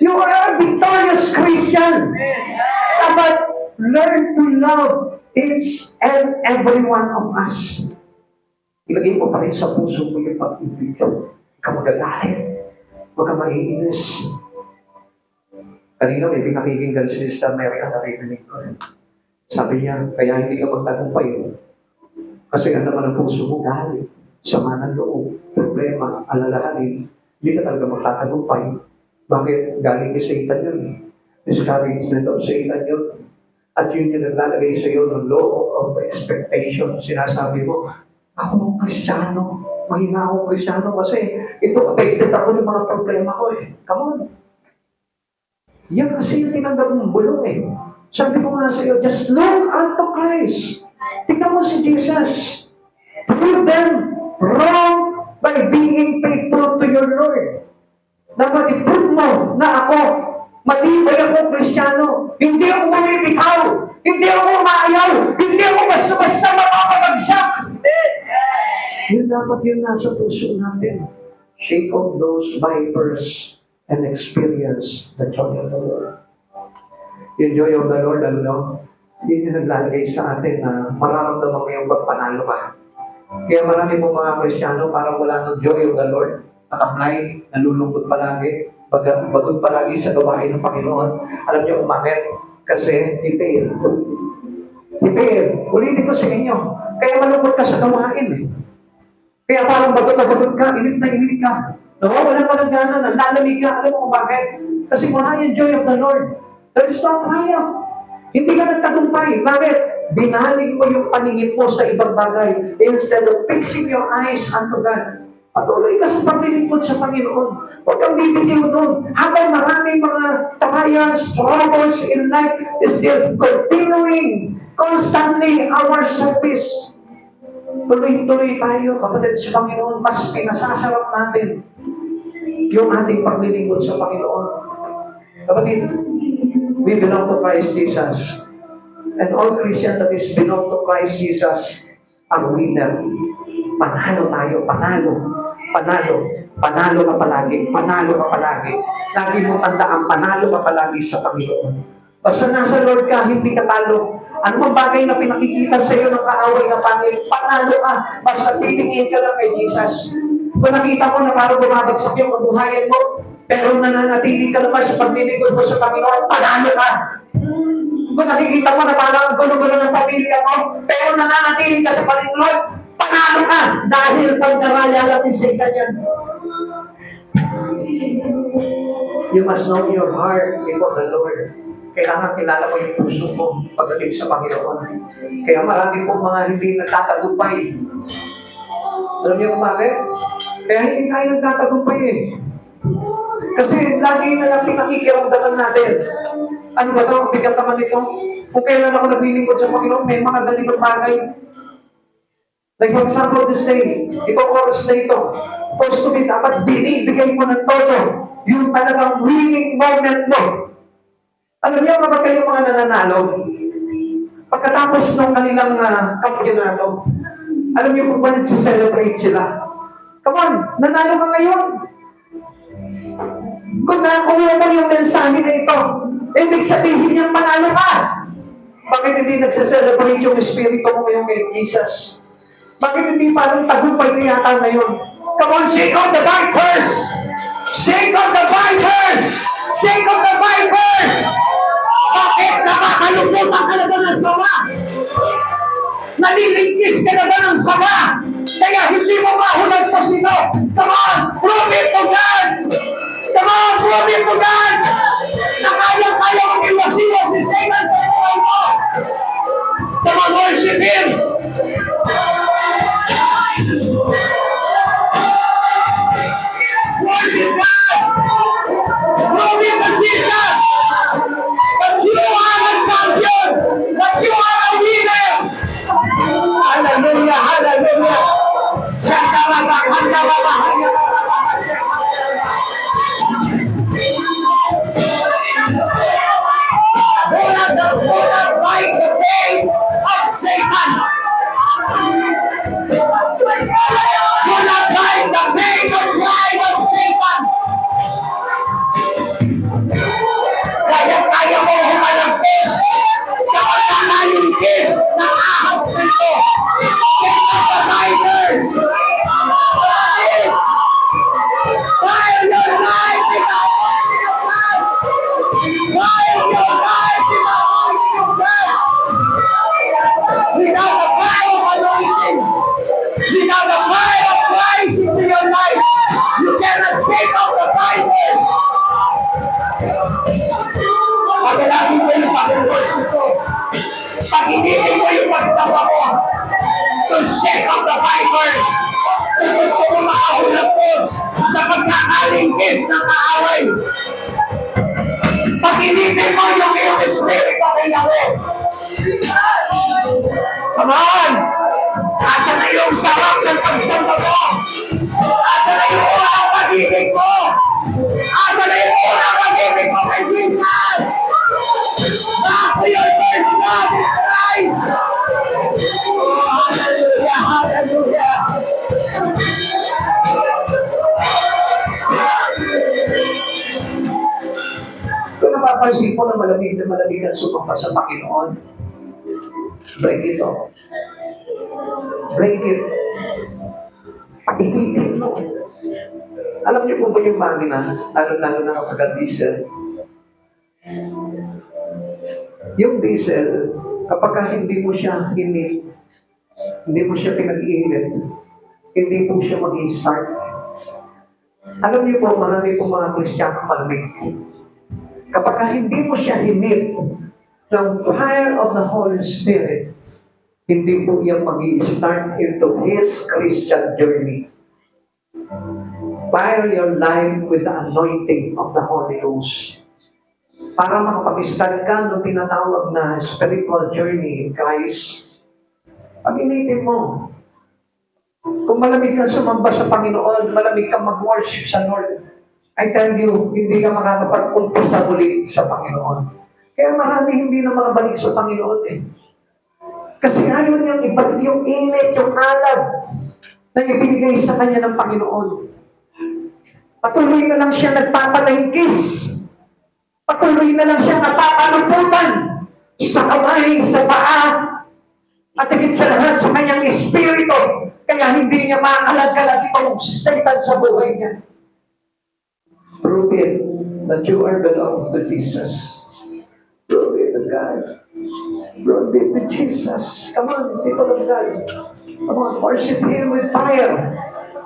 You are a victorious Christian. But learn to love each and every one of us. Ilagay mo pa rin sa puso mo yung pag-ibig. Huwag ka magagalit. Huwag ka maiinis. Kanina may pinakikinggan si Sister Mary ang narinig ko. Sabi niya, kaya hindi ka magtagumpay. Kasi ang naman ang puso mo, galit, sama ng loob, problema, alalahanin, hindi ka talaga magtatagumpay. Bakit? Galing kay Satan yun. Discouragement of Satan yun. At yun yung naglalagay sa iyo ng law of expectation. Sinasabi mo, ako ang Kristiyano. Mahina akong Kristiyano kasi ito, affected ako ng mga problema ko eh. Come on. Yan kasi yung tinanggap mong bulong eh. Sabi ko nga sa iyo, just look unto Christ. Tignan mo si Jesus. Prove them wrong by being faithful to your Lord. Dapat i-prove mo na ako, matibay akong Kristiyano. Hindi ako bumibitaw. Hindi ako maayaw. Hindi ako basta-basta mapapagagsak. Yun dapat yun nasa puso natin. Shake off those vipers and experience the joy of the Lord. Yung joy of the Lord, yun yung naglalagay sa atin na mararamdaman mo yung panalo ka. Kaya marami pong mga Kristiyano parang wala ng joy of the Lord. Nakablay, nalulungkot palagi, bagod palagi sa gawain ng Panginoon. Alam niyo, umakit kasi tipail. Tipail. Ulitin ko sa inyo. Kaya malungkot ka sa gawain eh. Kaya parang bagod na bagod ka, inip ka. No, wala ka ng gana, nalalamig ka. Alam mo kung bakit? Kasi wala yung joy of the Lord. There is no triumph. Hindi ka nagtagumpay. Bakit? Binaling mo yung paningin mo sa ibang bagay instead of fixing your eyes unto God. Patuloy ka sa paglilingkod sa Panginoon. Huwag kang bibitiw doon. Habang maraming mga trials, troubles in life is still continuing constantly our service. Tuloy-tuloy tayo, kapatid sa Panginoon. Mas pinasasarap natin yung ating paglilingkod sa Panginoon. Kapatid, we belong to Christ Jesus. And all Christians that is belong to Christ Jesus are winner. Panalo tayo, panalo. Panalo ka palagi. Lagi mo tandaan, panalo ka palagi sa Panginoon. Basta nasa Lord ka, hindi ka talo. Ano mang bagay na pinakikita sa iyo ng kaaway na pangil, panalo ka. Basta titingin ka lang kay Jesus. Kung nakita mo na parang bumabagsak yung kabuhayan mo, pero nananatili ka naman sa paglilingkod mo sa Panginoon, panalo ka. Kung nakikita mo na parang gulo-gulo ng pamilya mo, pero nananatili ka sa Panginoon, panalo ka. Dahil pagkarala natin sa isa yan. You must know your heart before the Lord. Kailangan kilala mo yung puso mo pagdating sa Panginoon. Kaya marami pong mga hindi nagtatagumpay. Alam niyo kung bakit? Kaya hindi tayo nagtatagumpay eh. Kasi lagi na lang pinakikiramdaman natin. Ano ba ito? Ang bigat naman ito. Kung kailan ako naglilingkod sa Panginoon, may mga ganitong bagay. Like for example, this day, ikaw oras na ito. Supposed to be, dapat binibigay mo ng todo. Yung talagang winning moment mo. Alam niyo kapag kayo mga nananalo, pagkatapos ng kanilang kampyonato, alam niyo kung ba nagsiselebrate sila? Come on, nanalo ka ngayon. Kung nakuha mo yung mensahe na ito, ibig sabihin niyang panalo ka. Bakit hindi nagsiselebrate yung espiritu mo ngayong kay Jesus? Bakit hindi parang tagumpay na yata ngayon? Come on, shake on the vipers! Shake of the vipers! Shake of the vipers! Bakit nakakalungkutan ka na ba ng sama? Nalilingkis ka na ba ng sama? Kaya hindi mo mahulog pa sino? Come on! Prove it to God! Come on! Prove it to God! Na kaya mong iwasiwas si Satan sa buhay mo! Come on! Worship Him! Worship God! Prove it to Jesus! That you are a champion! That you are a winner! Hallelujah! Hallelujah! Do not fight the faith of Satan! Do not fight the faith of pride of Satan! Kaya mo humalagpis sa pagkakalingkis ng ahas nito. Take up the fighters! Fire your life without warning of God! Fire your life without warning of God! Without the fire of anointing, without the fire of Christ into your life, you cannot take up the fighters! Pagkalagin mo yung pag-worship ko. Pag-initin mo yung pagsama mo. To shake off the vipers. Kung gusto mo makahulapos sa pagkakalingkis ng kaaway. Pag-initin mo yung iyong spirit of Yahweh. Come on! Asa na yung sarap ng pagsama mo? Asa na yung unang pag-ibig mo? Asa na yung unang pag-ibig mo kay Jesus? Back to your first love in Christ! Oh, hallelujah! Hallelujah! Kung napapansin po na malamig ang sumamba sa Panginoon, break it off. Break it. Paititin mo. Alam niyo po ba yung makina, lalo-lalo na kapag diesel? Yung diesel, kapag hindi mo siya init, hindi mo siya pinag-iinit, hindi po siya mag-i-start. Alam niyo po, marami po mga Kristiyano malamig. Kapag hindi mo siya init ng fire of the Holy Spirit, hindi po yan mag-i-start into His Christian journey. Fire your life with the anointing of the Holy Ghost. Para makapag-start ka ng tinatawag na spiritual journey in Christ, pag-initin mo. Kung malamig kang sumamba sa Panginoon, malamig kang mag-worship sa Lord, I tell you, hindi ka makakapag-umpisa muli sa Panginoon. Kaya marami hindi na makabalik sa Panginoon eh. Kasi ayaw niyang ibalik yung init, yung alab na ibinigay sa kanya ng Panginoon. Patuloy na lang siya nagpapalengkis. Patuloy na lang siya napapaluputan sa kamay, sa paa, at higit sa lahat sa kanyang espiritu. Kaya hindi niya makalag-kalag itong Satan sa buhay niya. Prove it that you are belong to Jesus. Prove it to God. Prove it to Jesus. Come on, people of God. Come on, worship Him with fire.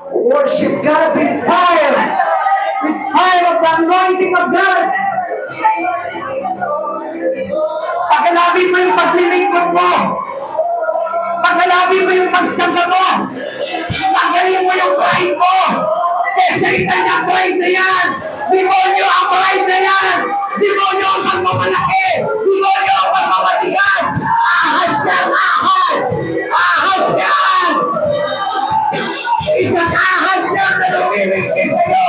Worship God with fire. With fire of the anointing of God. Pagkalapin mo yung paglilingkod mo. Pagkalapin mo yung pagsamba mo. Pagkalapin mo yung pride mo. Kasi ang pride na yan. Demonyo ang pride na yan. Demonyo ang pagmamalaki. Demonyo ang pagmamatigas. Ahas yan, ahas. Ahas yan. Isang ahas yan na lumilingki sa'yo.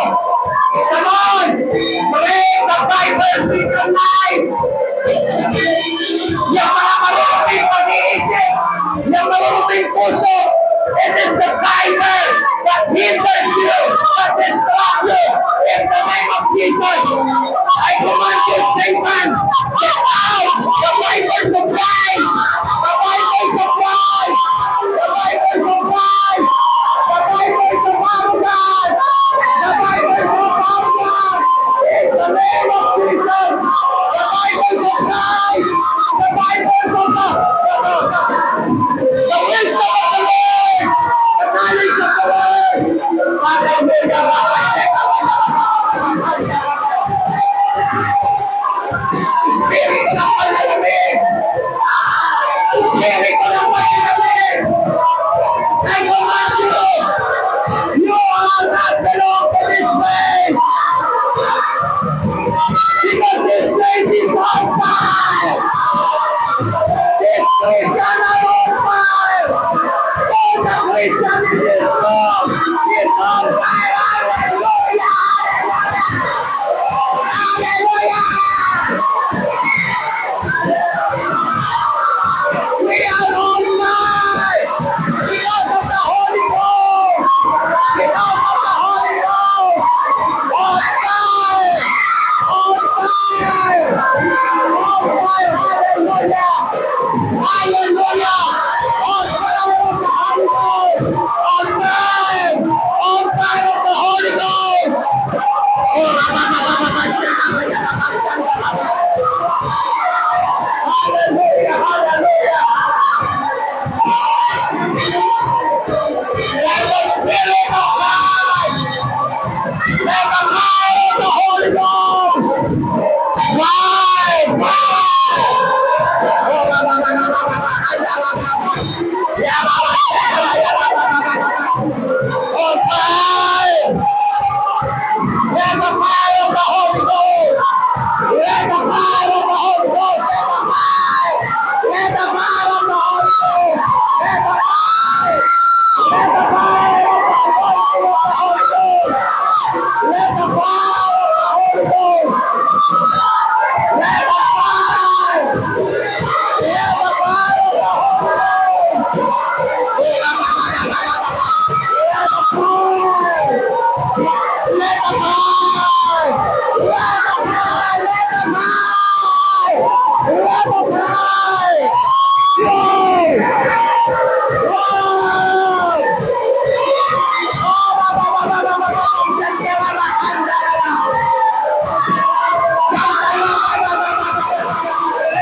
Come on! Break the vipers in your life! Yung mga marunong pag-iisip, yung marunong puso, it is the viper that hinders you, that distracts you. In the name of Jesus, I command you, Satan, get out! The vipers of pride! The vipers of pride! The vipers of pride! The vipers of arrogance! The vipers of arrogance! spirit of the Panginoon. I command you, you are not belong to this place. Because this place is on fire. This place cannot on fire. All the Christian is in love. It's on fire. Hallelujah. Hallelujah. We are on fire. Because of the Holy Ghost. Because of the Holy Ghost. On fire. On fire. On fire. Hallelujah. Hallelujah. On fire of the Holy Ghost. On fire. On fire of the Holy Ghost. Hallelujah. Hallelujah. Let the Spirit of God. Let the fire of the Holy Ghost. Fire. On fire. Let the fire of the Holy Ghost. Let the fire of the Holy Ghost. Let the fire of the Holy Ghost. Let the fire. Let the fire of the Holy Ghost. Let the fire of the Holy Ghost. Let the fire. Let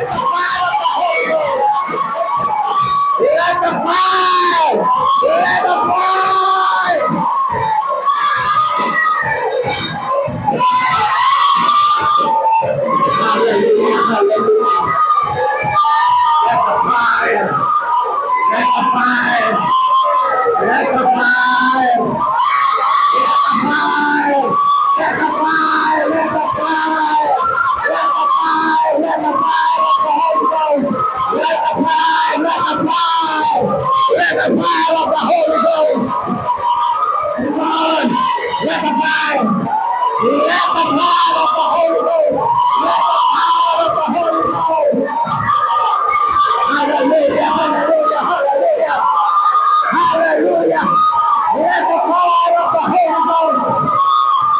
the fire of the Holy Let the fire! Let the fire! Hallelujah, hallelujah. Let the fire! Let the fire! Let the fire! Let the fire! Let the fire! Let the fire! Let the fire of the Holy Ghost! Let the fire! Let the fire! Let the fire of the Holy Ghost! Come on! Let the fire! Let the fire of the Holy Ghost! Let the fire of the Holy Ghost! Hallelujah! Hallelujah! Hallelujah! Hallelujah! Let the fire of the Holy Ghost!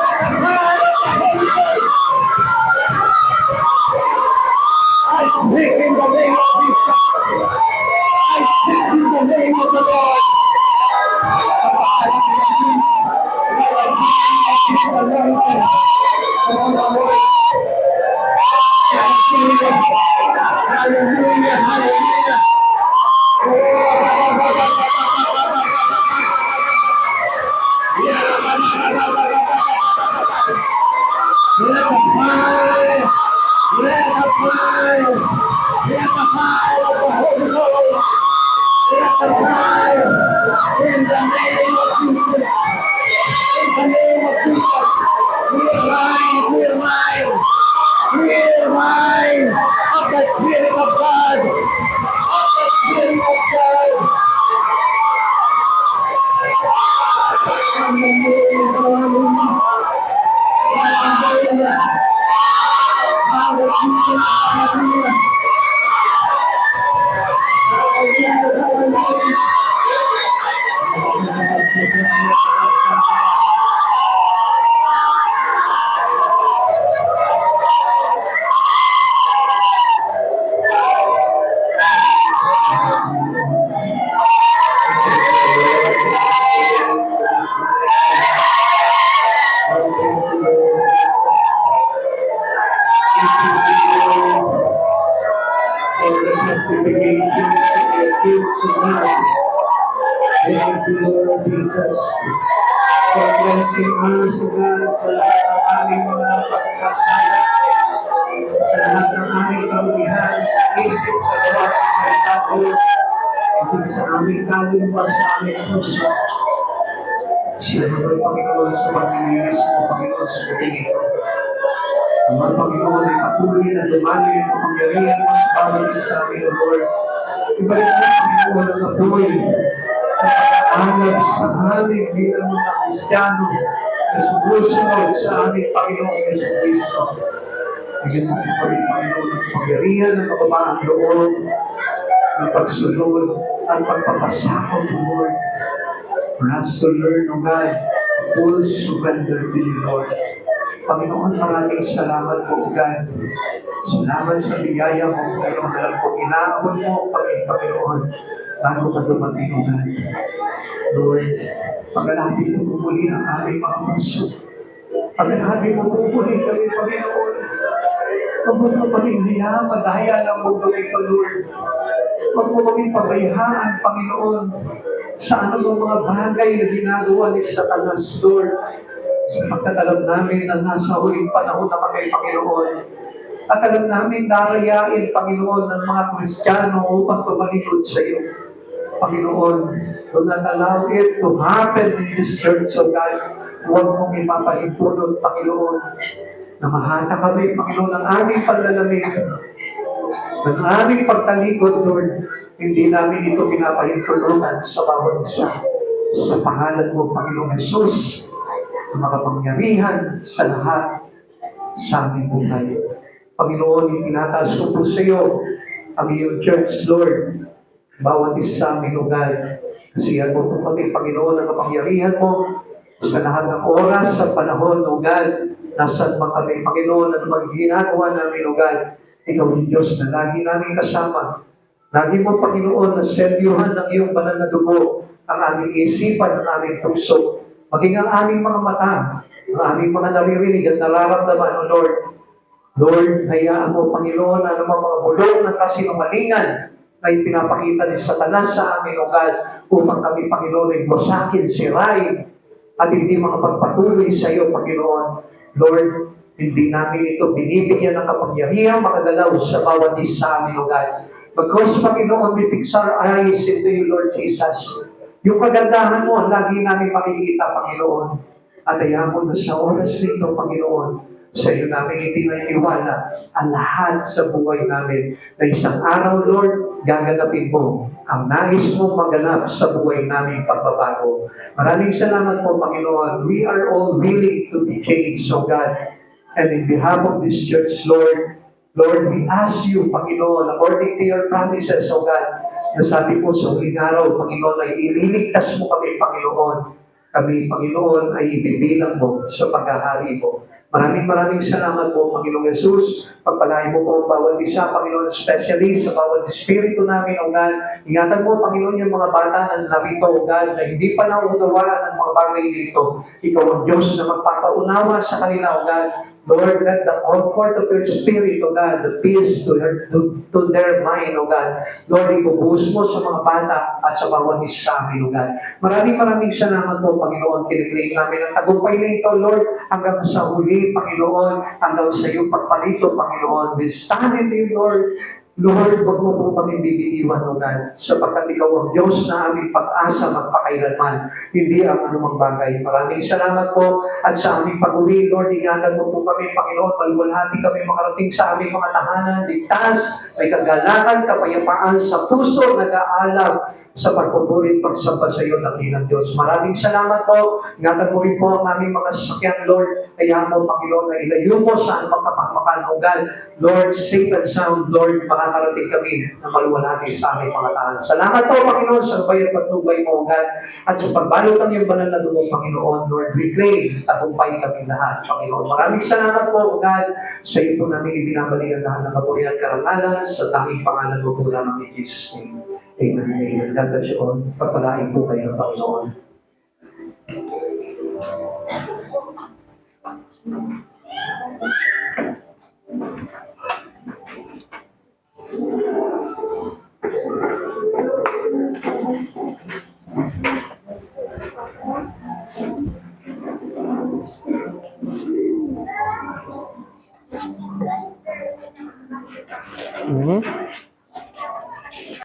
Let the fire of the Holy Ghost! I speak in the name of Jesus. I speak in the name of the Lord. Hallelujah, hallelujah. Let the fire, let the fire, let the fire of the Holy Ghost, let the fire in the name of Jesus, in the name of Jesus. We are mine, we are mine, we are mine of the Spirit of God, of the Spirit of God. Hallelujah, hallelujah, hallelujah, hallelujah, hallelujah. For the sanctifications of your kids tonight. Thank you, Lord Jesus, for blessing us, O God, sa lahat ng aming mga pagkasala, sa lahat ng aming kamulihan, sa isip, sa gawa, sa salita, Lord. aming kaluluwa, sa aming puso. Siya naman, Panginoon, sa paglilinis mo, Panginoon, sa gabi ito. Naman, Panginoon, ay patuloy na dumali ang kapangyarihan mo sa bawat isa sa amin, O Lord. Ibalik mo, Panginoon, ang apoy at pag-aanap sa amin bilang mga Kristiyano na sumusunod sa aming Panginoong Yesu Cristo. Bigyan mo po rin, Panginoon, ang kapangyarihan ng kababaang loob, ng pagsunod at pagpapasakot, O Lord. For us to learn, O God, full surrender to you, Lord. Panginoon, maraming salamat po, O God. Salamat sa biyaya mo, Panginoon. Alam ko, inaabot mo kami, Panginoon, bago ka dumating, O God. Lord, pagkalapit mo muli ang aming mga puso. Pagkalapit mo muli kami, Panginoon. Huwag mo na kaming hiya, madaya ng mundo ito, Lord. Huwag mo kaming pabayaan, Panginoon, sa anumang mga bagay na ginagawa ni Satanas, Lord. Sapagkat alam namin na nasa huling panahon na kami, Panginoon. At alam namin darayain, Panginoon, ng mga Kristiyano upang tumalikod sa iyo. Panginoon, do not allow it to happen in this church, O God. Huwag mong ipapahintulot, Panginoon, na mahata kami, Panginoon, ng aming panlalamig, ng aming pagtalikod, Lord. Hindi namin ito pinapahintulutan sa bawat isa. Sa pangalan mo, Panginoon Jesus, na makapangyarihan sa lahat sa aming buhay. Panginoon, itinataas ko po sa iyo ang iyong church, Lord. Bawat isa sa aming lugar. Kasi yan po kami, Panginoon, ang kapangyarihan mo sa lahat ng oras, sa panahon, O God. Nasaan man kami, Panginoon, at magginagawa namin, O God. Ikaw ang Diyos na lagi namin kasama. Lagi mo, Panginoon, na seryuhan ng iyong banal na dugo ang aming isipan, ang aming puso, maging ang aming mga mata, ang aming mga naririnig at nararamdaman, O Lord. Lord, hayaan mo, Panginoon, na naman mga bulong ng kasinungalingan na ipinapakita ni Satanas sa amin, O God, upang kami, Panginoon, ay wasakin, sirain, at hindi makapagpatuloy sa iyo, Panginoon. Lord, hindi namin ito binibigyan ng kapangyarihan makagalaw sa bawat isa sa amin, O God. Because, Panginoon, we fix our eyes into you, Lord Jesus. Yung kagandahan mo, lagi namin makikita, Panginoon. At ayaw mo na sa oras nito, Panginoon, sa iyo namin itinaiwala ang lahat sa buhay namin. Na isang araw, Lord, gaganapin mo ang nais mong maganap sa buhay namin pagbabago. Maraming salamat po, Panginoon. We are all willing to be changed, O God. And in behalf of this church, Lord, we ask you, Panginoon, according to your promises, O God, na sabi po sa huling araw, Panginoon, ay ililigtas mo kami, Panginoon. Kami, Panginoon, ay ibibilang mo sa paghahari mo. Maraming salamat po, Panginoong Jesus. Pagpalain mo po ang bawat isa, Panginoon, especially sa bawat espiritu namin, O God. Ingatan mo, Panginoon, yung mga bata na narito, O God, na hindi pa nauunawaan ng mga bagay dito. Ikaw ang Diyos na magpapaunawa sa kanila, O God. Lord, let the comfort of your Spirit, O God, the peace to their mind, O God. Lord, ibubuhos mo sa mga bata at sa bawat isa sa amin, O God. Maraming salamat po, Panginoon. Kiniklaim namin ang tagumpay na ito, Lord, hanggang sa huli, Panginoon, hanggang sa iyong pagpalito, Panginoon. We stand in you, Lord. Lord, wag mo po kami bibitiwan, O God, sapagkat ikaw ang Diyos na aming pag-asa magpakailanman, hindi ang anumang bagay. Maraming salamat po at sa aming pag-uwi, Lord, ingatan mo po kami, Panginoon, maluwalhati kami makarating sa aming mga tahanan, ligtas, may kagalakan, kapayapaan sa puso, nag-aalam sa pagpupurit, pagsamba sa iyo, dakilang Diyos. Maraming salamat po. Ingatan mo rin po ang aming mga sasakyan, Lord. Kaya mo, Panginoon, na ilayo mo sa anumang kapakpakan, O God. Lord, safe and sound, Lord, makakarating kami na maluwalhati sa aming mga tahanan. Salamat po, Panginoon, sa bayat patnubay mo, O God. At sa pagbalot ng iyong banal na dugo, Panginoon, Lord, we claim tagumpay kami lahat, Panginoon. Maraming salamat po, O God. Sa iyo po namin ibinabalik ang lahat ng kapurihan at karangalan sa tanging pangalan mo po namin ni Jesus' name. Amen. Amen. God bless you all. Pagpalain po kayo ng Panginoon. Mm-hmm.